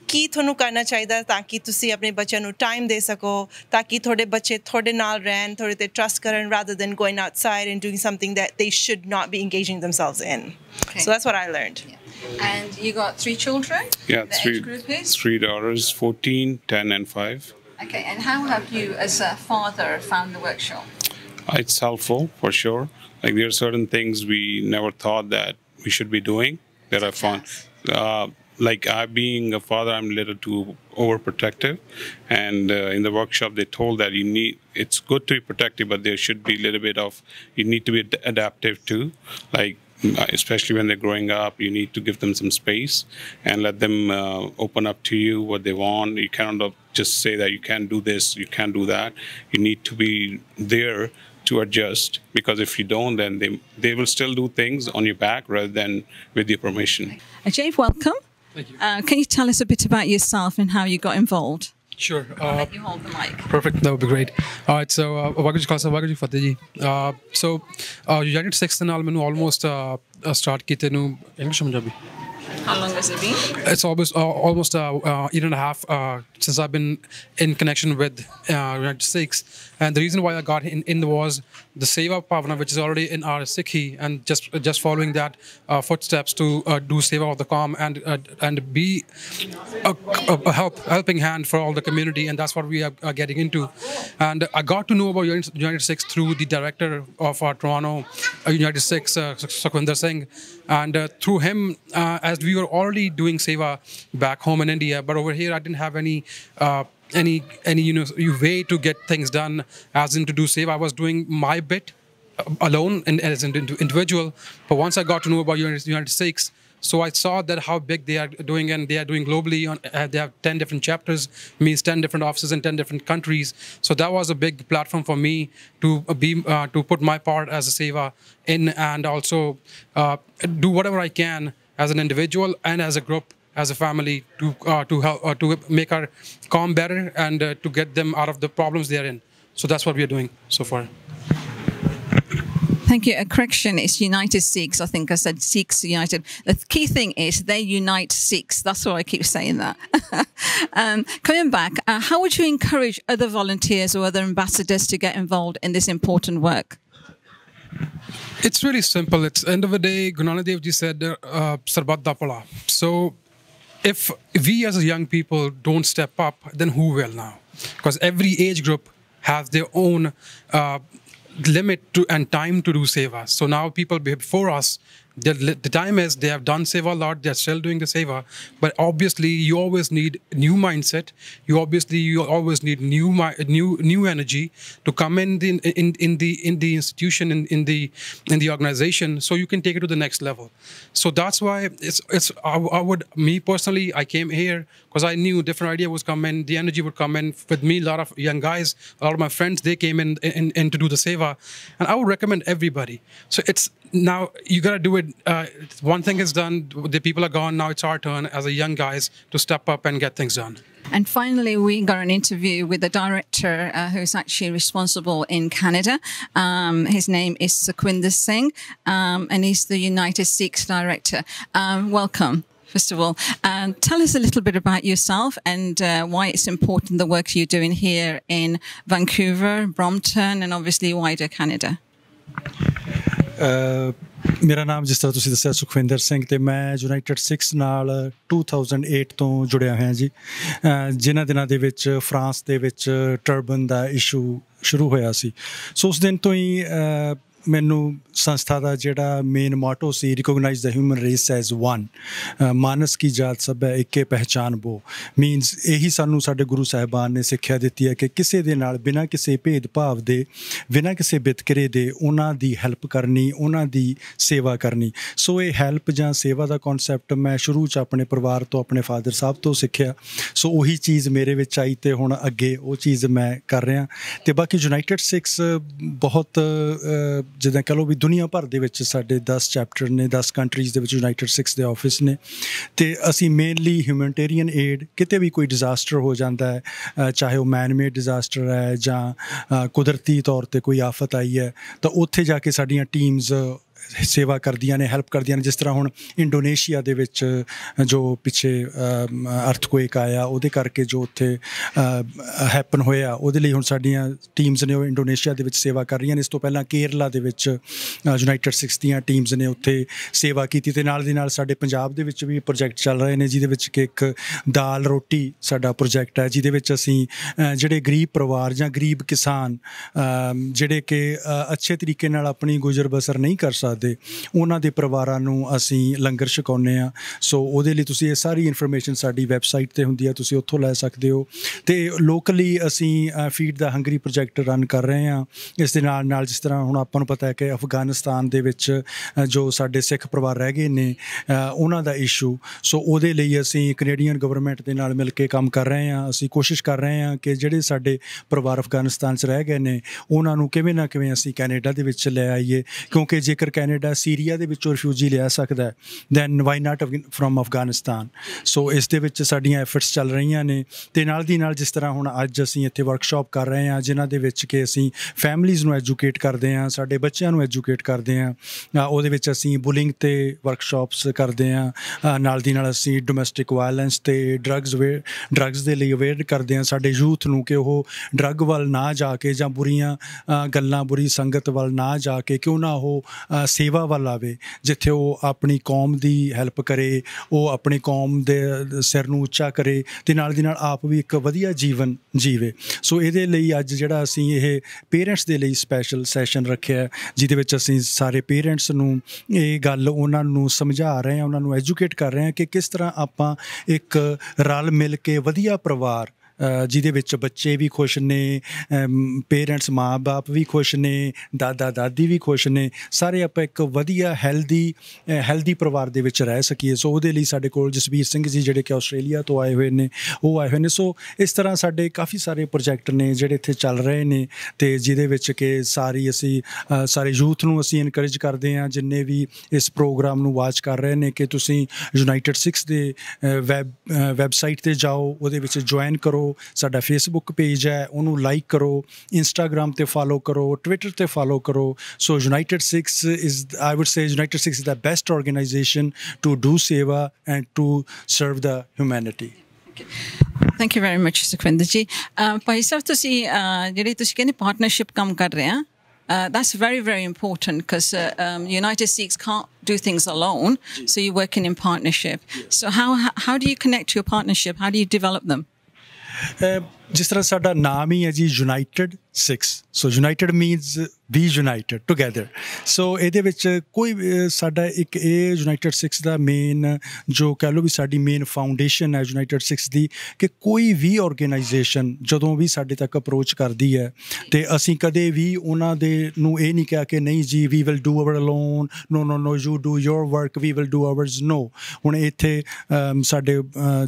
ਕੀ ਤੁਹਾਨੂੰ ਕਰਨਾ ਚਾਹੀਦਾ ਤਾਂ ਕਿ ਤੁਸੀਂ ਆਪਣੇ ਬੱਚਿਆਂ ਨੂੰ ਟਾਈਮ ਦੇ ਸਕੋ ਤਾਂ ਕਿ ਤੁਹਾਡੇ ਬੱਚੇ ਤੁਹਾਡੇ ਨਾਲ ਰਹਿਣ ਤੁਹਾਡੇ ਤੇ ਟਰਸਟ ਕਰਨ rather than going outside and doing something that they should not be engaging themselves in. Okay. So that's what I learned. Yeah. And you got 3 children? Yeah, the age group is? 3 daughters, 14, 10 and 5. Okay, and how have you as a father found the workshop? It's helpful for sure. Like there are certain things we never thought that we should be doing that I found. Like I being a father, I'm a little too overprotective. And in the workshop, they told that it's good to be protective, but there should be a little bit of, you need to be adaptive too. Like, especially when they're growing up, you need to give them some space and let them open up to you what they want. You cannot just say that you can't do this, you can't do that. You need to be there to adjust because if you don't, then they will still do things on your back rather than with your permission. Ajay, welcome. Thank you. Can you tell us a bit about yourself and how you got involved? Sure. I'll let you hold the mic. Perfect. That would be great. All right. So, Waheguru Khalsa, Waheguru Fateh ji. So, United Sikhs ਦੇ ਨਾਲ ਮੈਨੂੰ almost start ਕੀਤੇ ਨੂੰ English Punjabi. How long has it been? It's almost a year and a half since I've been in connection with United Sikhs. And the reason why I got in was the Seva Pavana, which is already in our Sikhi, and just following that footsteps to do Seva of the Qawm and be a helping hand for all the community, and that's what we are getting into. And I got to know about United Sikhs through the director of our Toronto United Sikhs, Lakwinder Singh, and through him, as we were already doing Seva back home in India, but over here I didn't have any way to get things done as in to do Seva. I was doing my bit alone and as an individual, but once I got to know about United Sikhs, so I saw that how big they are doing, and they are doing globally. They have 10 different chapters, means 10 different offices in 10 different countries. So that was a big platform for me to put my part as a Seva in, and also do whatever I can as an individual and as a group, as a family, to help to make our Qawm better and to get them out of the problems they are in. So that's what we are doing so far. Thank you. A correction, it's United Sikhs. I think I said Sikhs United. The key thing is they unite Sikhs. That's why I keep saying that. Coming back, how would you encourage other volunteers or other ambassadors to get involved in this important work? It's really simple. It's end of the day, Guru Nanak Dev Ji said, Sarbat da Pala. So if we as young people don't step up, then who will now? Because every age group has their own limit to and time to do seva. So now people before us, the time is they have done seva a lot, they're still doing the seva, but obviously you always need new mindset. You always need new energy to come in the institution, in the organization, so you can take it to the next level. So that's why me personally, I came here because I knew different idea was coming, the energy would come in with me. A lot of young guys, a lot of my friends, they came in to do the seva, and I would recommend everybody. So it's now you gotta do it. One thing is done, the people are gone, now it's our turn as a young guys to step up and get things done. And finally, we got an interview with the director who's actually responsible in Canada. His name is Sukhwinder Singh, and he's the United Sikhs director. Welcome, first of all. Tell us a little bit about yourself and why it's important, the work you're doing here in Vancouver, Brompton, and obviously wider Canada. ਮੇਰਾ ਨਾਮ ਜਿਸ ਤਰ੍ਹਾਂ ਤੁਸੀਂ ਦੱਸਿਆ ਸੁਖਵਿੰਦਰ ਸਿੰਘ ਤੇ ਮੈਂ ਯੂਨਾਈਟਿਡ ਸਿਕਸ ਨਾਲ 2008 ਤੋਂ ਜੁੜਿਆ ਹੋਇਆ ਜੀ। ਜਿਨ੍ਹਾਂ ਦਿਨਾਂ ਦੇ ਵਿੱਚ ਫਰਾਂਸ ਦੇ ਵਿੱਚ ਟਰਬਨ ਦਾ ਇਸ਼ੂ ਸ਼ੁਰੂ ਹੋਇਆ ਸੀ, ਸੋ ਉਸ ਦਿਨ ਤੋਂ ਹੀ ਮੈਨੂੰ ਸੰਸਥਾ ਦਾ ਜਿਹੜਾ ਮੇਨ ਮੋਟੋ ਸੀ, recognise the human race as one, ਮਾਨਸ ਕੀ ਜਾਤ ਸਭ ਹੈ ਇੱਕੇ ਪਹਿਚਾਨ ਬੋ, ਮੀਨਸ ਇਹੀ ਸਾਨੂੰ ਸਾਡੇ ਗੁਰੂ ਸਾਹਿਬਾਨ ਨੇ ਸਿੱਖਿਆ ਦਿੱਤੀ ਹੈ ਕਿ ਕਿਸੇ ਦੇ ਨਾਲ ਬਿਨਾਂ ਕਿਸੇ ਭੇਦਭਾਵ ਦੇ, ਬਿਨਾਂ ਕਿਸੇ ਵਿਤਕਰੇ ਦੇ ਉਹਨਾਂ ਦੀ ਹੈਲਪ ਕਰਨੀ, ਉਹਨਾਂ ਦੀ ਸੇਵਾ ਕਰਨੀ। ਸੋ ਇਹ ਹੈਲਪ ਜਾਂ ਸੇਵਾ ਦਾ ਕਨਸੈਪਟ ਮੈਂ ਸ਼ੁਰੂ 'ਚ ਆਪਣੇ ਪਰਿਵਾਰ ਤੋਂ, ਆਪਣੇ ਫਾਦਰ ਸਾਹਿਬ ਤੋਂ ਸਿੱਖਿਆ। ਸੋ ਉਹੀ ਚੀਜ਼ ਮੇਰੇ ਵਿੱਚ ਆਈ ਅਤੇ ਹੁਣ ਅੱਗੇ ਉਹ ਚੀਜ਼ ਮੈਂ ਕਰ ਰਿਹਾ। ਅਤੇ ਬਾਕੀ ਯੂਨਾਈਟਿਡ ਸਿਕਸ ਬਹੁਤ ਜਿੱਦਾਂ ਕਹਿ ਲਓ ਵੀ ਦੁਨੀਆ ਭਰ ਦੇ ਵਿੱਚ ਸਾਡੇ 10 ਚੈਪਟਰ ਨੇ, 10 ਕੰਟਰੀਜ਼ ਦੇ ਵਿੱਚ ਯੂਨਾਈਟਿਡ ਸਿਕਸ ਦੇ ਆਫਿਸ ਨੇ, ਅਤੇ ਅਸੀਂ ਮੇਨਲੀ ਹਿਊਮੈਨਿਟੇਰੀਅਨ ਏਡ, ਕਿਤੇ ਵੀ ਕੋਈ ਡਿਜ਼ਾਸਟਰ ਹੋ ਜਾਂਦਾ ਹੈ, ਚਾਹੇ ਉਹ ਮੈਨ ਮੇਡ ਡਿਜ਼ਾਸਟਰ ਹੈ ਜਾਂ ਕੁਦਰਤੀ ਤੌਰ 'ਤੇ ਕੋਈ ਆਫਤ ਆਈ ਹੈ, ਤਾਂ ਉੱਥੇ ਜਾ ਕੇ ਸਾਡੀਆਂ ਟੀਮਜ਼ ਸੇਵਾ ਕਰਦੀਆਂ ਨੇ, ਹੈਲਪ ਕਰਦੀਆਂ ਨੇ। ਜਿਸ ਤਰ੍ਹਾਂ ਹੁਣ ਇੰਡੋਨੇਸ਼ੀਆ ਦੇ ਵਿੱਚ ਜੋ ਪਿੱਛੇ ਅਰਥਕੁਏਕ ਆਇਆ, ਉਹਦੇ ਕਰਕੇ ਜੋ ਉੱਥੇ ਹੈਪਨ ਹੋਇਆ, ਉਹਦੇ ਲਈ ਹੁਣ ਸਾਡੀਆਂ ਟੀਮਜ਼ ਨੇ ਉਹ ਇੰਡੋਨੇਸ਼ੀਆ ਦੇ ਵਿੱਚ ਸੇਵਾ ਕਰ ਰਹੀਆਂ ਨੇ। ਇਸ ਤੋਂ ਪਹਿਲਾਂ ਕੇਰਲਾ ਦੇ ਵਿੱਚ ਯੂਨਾਈਟਿਡ ਸਿਕਸ ਦੀਆਂ ਟੀਮਜ਼ ਨੇ ਉੱਥੇ ਸੇਵਾ ਕੀਤੀ, ਅਤੇ ਨਾਲ ਦੀ ਨਾਲ ਸਾਡੇ ਪੰਜਾਬ ਦੇ ਵਿੱਚ ਵੀ ਪ੍ਰੋਜੈਕਟ ਚੱਲ ਰਹੇ ਨੇ, ਜਿਹਦੇ ਵਿੱਚ ਕਿ ਇੱਕ ਦਾਲ ਰੋਟੀ ਸਾਡਾ ਪ੍ਰੋਜੈਕਟ ਹੈ, ਜਿਹਦੇ ਵਿੱਚ ਅਸੀਂ ਜਿਹੜੇ ਗਰੀਬ ਪਰਿਵਾਰ ਜਾਂ ਗਰੀਬ ਕਿਸਾਨ ਜਿਹੜੇ ਕਿ ਅੱਛੇ ਤਰੀਕੇ ਨਾਲ ਆਪਣੀ ਗੁਜ਼ਰ ਬਸਰ ਨਹੀਂ ਕਰ ਸਕਦੇ, ਉਹਨਾਂ ਦੇ ਪਰਿਵਾਰਾਂ ਨੂੰ ਅਸੀਂ ਲੰਗਰ ਛਕਾਉਂਦੇ ਹਾਂ। ਸੋ ਉਹਦੇ ਲਈ ਤੁਸੀਂ ਇਹ ਸਾਰੀ ਇਨਫੋਰਮੇਸ਼ਨ ਸਾਡੀ ਵੈਬਸਾਈਟ 'ਤੇ ਹੁੰਦੀ ਹੈ, ਤੁਸੀਂ ਉੱਥੋਂ ਲੈ ਸਕਦੇ ਹੋ। ਅਤੇ ਲੋਕਲੀ ਅਸੀਂ ਫੀਡ ਦਾ ਹੰਗਰੀ ਪ੍ਰੋਜੈਕਟ ਰਨ ਕਰ ਰਹੇ ਹਾਂ। ਇਸ ਦੇ ਨਾਲ ਨਾਲ ਜਿਸ ਤਰ੍ਹਾਂ ਹੁਣ ਆਪਾਂ ਨੂੰ ਪਤਾ ਹੈ ਕਿ ਅਫਗਾਨਿਸਤਾਨ ਦੇ ਵਿੱਚ ਜੋ ਸਾਡੇ ਸਿੱਖ ਪਰਿਵਾਰ ਰਹਿ ਗਏ ਨੇ, ਉਹਨਾਂ ਦਾ ਇਸ਼ੂ, ਸੋ ਉਹਦੇ ਲਈ ਅਸੀਂ ਕੈਨੇਡੀਅਨ ਗਵਰਨਮੈਂਟ ਦੇ ਨਾਲ ਮਿਲ ਕੇ ਕੰਮ ਕਰ ਰਹੇ ਹਾਂ। ਅਸੀਂ ਕੋਸ਼ਿਸ਼ ਕਰ ਰਹੇ ਹਾਂ ਕਿ ਜਿਹੜੇ ਸਾਡੇ ਪਰਿਵਾਰ ਅਫਗਾਨਿਸਤਾਨ 'ਚ ਰਹਿ ਗਏ ਨੇ, ਉਹਨਾਂ ਨੂੰ ਕਿਵੇਂ ਨਾ ਕਿਵੇਂ ਅਸੀਂ ਕੈਨੇਡਾ ਦੇ ਵਿੱਚ ਲੈ ਆਈਏ, ਕਿਉਂਕਿ ਜੇਕਰ ਕੈਨੇਡਾ ਸੀਰੀਆ ਦੇ ਵਿੱਚੋਂ ਰਿਫਿਊਜੀ ਲਿਆ ਸਕਦਾ, then why not from Afghanistan. So ਇਸ ਦੇ ਵਿੱਚ ਸਾਡੀਆਂ ਐਫਰਟਸ ਚੱਲ ਰਹੀਆਂ ਨੇ। ਅਤੇ ਨਾਲ ਦੀ ਨਾਲ ਜਿਸ ਤਰ੍ਹਾਂ ਹੁਣ ਅੱਜ ਅਸੀਂ ਇੱਥੇ ਵਰਕਸ਼ਾਪ ਕਰ ਰਹੇ ਹਾਂ, ਜਿਨ੍ਹਾਂ ਦੇ ਵਿੱਚ ਕਿ ਅਸੀਂ ਫੈਮਲੀਜ਼ ਨੂੰ ਐਜੂਕੇਟ ਕਰਦੇ ਹਾਂ, ਸਾਡੇ ਬੱਚਿਆਂ ਨੂੰ ਐਜੂਕੇਟ ਕਰਦੇ ਹਾਂ। ਉਹਦੇ ਵਿੱਚ ਅਸੀਂ ਬੁਲਿੰਗ 'ਤੇ ਵਰਕਸ਼ਾਪਸ ਕਰਦੇ ਹਾਂ, ਨਾਲ ਦੀ ਨਾਲ ਅਸੀਂ ਡੋਮੈਸਟਿਕ ਵਾਇਲੈਂਸ ਅਤੇ ਡਰੱਗਸ ਦੇ ਲਈ ਅਵੇਅਰ ਕਰਦੇ ਹਾਂ ਸਾਡੇ ਯੂਥ ਨੂੰ, ਕਿ ਉਹ ਡਰੱਗ ਵੱਲ ਨਾ ਜਾ ਕੇ ਜਾਂ ਬੁਰੀਆਂ ਗੱਲਾਂ, ਬੁਰੀ ਸੰਗਤ ਵੱਲ ਨਾ ਜਾ ਕੇ, ਕਿਉਂ ਨਾ ਉਹ ਸੇਵਾ ਵੱਲ ਆਵੇ, ਜਿੱਥੇ ਉਹ ਆਪਣੀ ਕੌਮ ਦੀ ਹੈਲਪ ਕਰੇ, ਉਹ ਆਪਣੀ ਕੌਮ ਦੇ ਸਿਰ ਨੂੰ ਉੱਚਾ ਕਰੇ, ਅਤੇ ਨਾਲ ਦੀ ਨਾਲ ਆਪ ਵੀ ਇੱਕ ਵਧੀਆ ਜੀਵਨ ਜੀਵੇ। ਸੋ ਇਹਦੇ ਲਈ ਅੱਜ ਜਿਹੜਾ ਅਸੀਂ ਇਹ ਪੇਰੈਂਟਸ ਦੇ ਲਈ ਸਪੈਸ਼ਲ ਸੈਸ਼ਨ ਰੱਖਿਆ, ਜਿਹਦੇ ਵਿੱਚ ਅਸੀਂ ਸਾਰੇ ਪੇਰੈਂਟਸ ਨੂੰ ਇਹ ਗੱਲ ਉਹਨਾਂ ਨੂੰ ਸਮਝਾ ਰਹੇ ਹਾਂ, ਉਹਨਾਂ ਨੂੰ ਐਜੂਕੇਟ ਕਰ ਰਹੇ ਹਾਂ ਕਿ ਕਿਸ ਤਰ੍ਹਾਂ ਆਪਾਂ ਇੱਕ ਰਲ ਮਿਲ ਕੇ ਵਧੀਆ ਪਰਿਵਾਰ, ਜਿਹਦੇ ਵਿੱਚ ਬੱਚੇ ਵੀ ਖੁਸ਼ ਨੇ, ਪੇਰੈਂਟਸ ਮਾਂ ਬਾਪ ਵੀ ਖੁਸ਼ ਨੇ, ਦਾਦਾ ਦਾਦੀ ਵੀ ਖੁਸ਼ ਨੇ, ਸਾਰੇ ਆਪਾਂ ਇੱਕ ਵਧੀਆ ਹੈਲਦੀ ਪਰਿਵਾਰ ਦੇ ਵਿੱਚ ਰਹਿ ਸਕੀਏ। ਸੋ ਉਹਦੇ ਲਈ ਸਾਡੇ ਕੋਲ ਜਸਬੀਰ ਸਿੰਘ ਜੀ ਜਿਹੜੇ ਕਿ ਆਸਟ੍ਰੇਲੀਆ ਤੋਂ ਆਏ ਹੋਏ ਨੇ, ਉਹ ਆਏ ਹੋਏ ਨੇ। ਸੋ ਇਸ ਤਰ੍ਹਾਂ ਸਾਡੇ ਕਾਫੀ ਸਾਰੇ ਪ੍ਰੋਜੈਕਟ ਨੇ ਜਿਹੜੇ ਇੱਥੇ ਚੱਲ ਰਹੇ ਨੇ, ਅਤੇ ਜਿਹਦੇ ਵਿੱਚ ਕਿ ਅਸੀਂ ਸਾਰੇ ਯੂਥ ਨੂੰ ਅਸੀਂ ਇਨਕਰੇਜ ਕਰਦੇ ਹਾਂ, ਜਿੰਨੇ ਵੀ ਇਸ ਪ੍ਰੋਗਰਾਮ ਨੂੰ ਵਾਚ ਕਰ ਰਹੇ ਨੇ, ਕਿ ਤੁਸੀਂ ਯੂਨਾਈਟਿਡ ਸਿਕਸ ਦੇ ਵੈਬਸਾਈਟ 'ਤੇ ਜਾਓ, ਉਹਦੇ ਵਿੱਚ ਜੁਆਇਨ ਕਰੋ, ਸਾਡਾ ਫੇਸਬੁੱਕ ਪੇਜ ਹੈ ਉਹਨੂੰ ਲਾਈਕ ਕਰੋ, ਇੰਸਟਾਗ੍ਰਾਮ ਤੇ ਫਾਲੋ ਕਰੋ, ਟਵਿੱਟਰ ਤੇ ਫਾਲੋ ਕਰੋ। So United Sikhs is, I would say United Sikhs is the best organisation to do seva and to serve the humanity. Thank you very much Sukhwinder ji. ਭਾਈ ਸਾਹਿਬ ਤੁਸੀਂ ਜਿਹੜੀ ਤੁਸੀਂ ਕਹਿੰਦੇ ਪਾਰਟਨਰਸ਼ਿਪ ਕੰਮ ਕਰ ਰਹੇ ਆ, that's very, very important because United Sikhs can't do things alone. So you're working in partnership. So how do you connect your partnership? How do you develop them? ਜਿਸ ਤਰ੍ਹਾਂ ਸਾਡਾ ਨਾਮ ਹੀ ਹੈ ਜੀ ਯੂਨਾਈਟਿਡ ਸਿੱਖਸ, ਸੋ ਯੂਨਾਈਟਿਡ ਮੀਨਸ ਵੀ ਯੂਨਾਈਟਿਡ ਟੂਗੈਦਰ। ਸੋ ਇਹਦੇ ਵਿੱਚ ਕੋਈ ਸਾਡਾ ਇੱਕ ਇਹ ਯੂਨਾਈਟਿਡ ਸਿੱਖਸ ਦਾ ਮੇਨ ਜੋ ਕਹਿ ਲਓ ਵੀ ਸਾਡੀ ਮੇਨ ਫਾਊਂਡੇਸ਼ਨ ਹੈ ਯੂਨਾਈਟਿਡ ਸਿੱਖਸ ਦੀ, ਕਿ ਕੋਈ ਵੀ ਆਰਗੇਨਾਈਜੇਸ਼ਨ ਜਦੋਂ ਵੀ ਸਾਡੇ ਤੱਕ ਅਪਰੋਚ ਕਰਦੀ ਹੈ ਤੇ ਅਸੀਂ ਕਦੇ ਵੀ ਉਹਨਾਂ ਦੇ ਨੂੰ ਇਹ ਨਹੀਂ ਕਿਹਾ ਕਿ ਨਹੀਂ ਜੀ we will do our alone, no you do your work, we will do ours, no. ਹੁਣ ਇੱਥੇ ਸਾਡੇ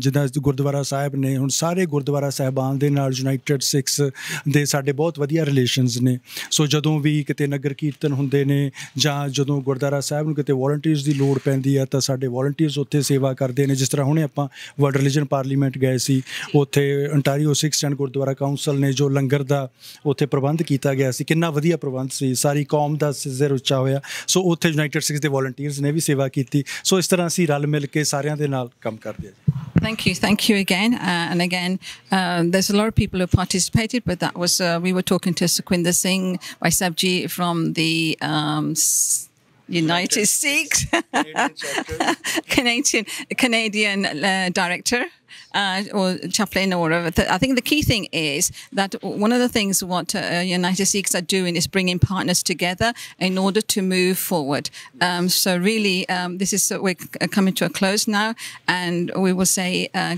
ਜਿੱਦਾਂ ਗੁਰਦੁਆਰਾ ਸਾਹਿਬ ਨੇ, ਹੁਣ ਸਾਰੇ ਗੁਰਦੁਆਰਾ ਸਾਹਿਬਾਨ ਦੇ ਨਾਲ ਯੂਨਾਈਟਿਡ ਸਿੱਖਸ ਦੇ ਸਾਡੇ ਬਹੁਤ ਵਧੀਆ ਰਿਲੇਸ਼ਨਸ ਨੇ। ਸੋ ਜਦੋਂ ਵੀ ਕਿਤੇ ਨਗਰ ਕੀਰਤਨ ਹੁੰਦੇ ਨੇ ਜਾਂ ਜਦੋਂ ਗੁਰਦੁਆਰਾ ਸਾਹਿਬ ਨੂੰ ਕਿਤੇ ਵੋਲੰਟੀਅਰਸ ਦੀ ਲੋੜ ਪੈਂਦੀ ਆ ਤਾਂ ਸਾਡੇ ਵੋਲੰਟੀਅਰਸ ਉੱਥੇ ਸੇਵਾ ਕਰਦੇ ਨੇ। ਜਿਸ ਤਰ੍ਹਾਂ ਹੁਣੇ ਆਪਾਂ ਵਰਲਡ ਰਿਲੀਜਨ ਪਾਰਲੀਮੈਂਟ ਗਏ ਸੀ, ਉੱਥੇ ਅੰਟਾਰੀਓ ਸਿੱਖ ਸਟੈਂਡ ਗੁਰਦੁਆਰਾ ਕਾਉਂਸਲ ਨੇ ਜੋ ਲੰਗਰ ਦਾ ਉੱਥੇ ਪ੍ਰਬੰਧ ਕੀਤਾ ਗਿਆ ਸੀ, ਕਿੰਨਾ ਵਧੀਆ ਪ੍ਰਬੰਧ ਸੀ, ਸਾਰੀ ਕੌਮ ਦਾ ਸਿਰ ਉੱਚਾ ਹੋਇਆ। ਸੋ ਉੱਥੇ ਯੂਨਾਈਟਿਡ ਸਿੱਖਸ ਦੇ ਵੋਲੰਟੀਅਰਸ ਨੇ ਵੀ ਸੇਵਾ ਕੀਤੀ। ਸੋ ਇਸ ਤਰ੍ਹਾਂ ਅਸੀਂ ਰਲ ਮਿਲ ਕੇ ਸਾਰਿਆਂ ਦੇ ਨਾਲ ਕੰਮ ਕਰਦੇ ਹਾਂ। Thank you again. And again, there's a lot of people who participated, but that was, we were talking to Sukhwinder Singh, Vaisabji from the United Sikhs, Canadian director. Or chaplain or whatever. I think the key thing is that one of the things what United Sikhs are doing is bringing partners together in order to move forward. So really, this is we're coming to a close now, and we will say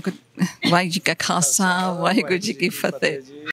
good. Waheguru Ji Ka Khalsa, Waheguru Ji Ki Fateh.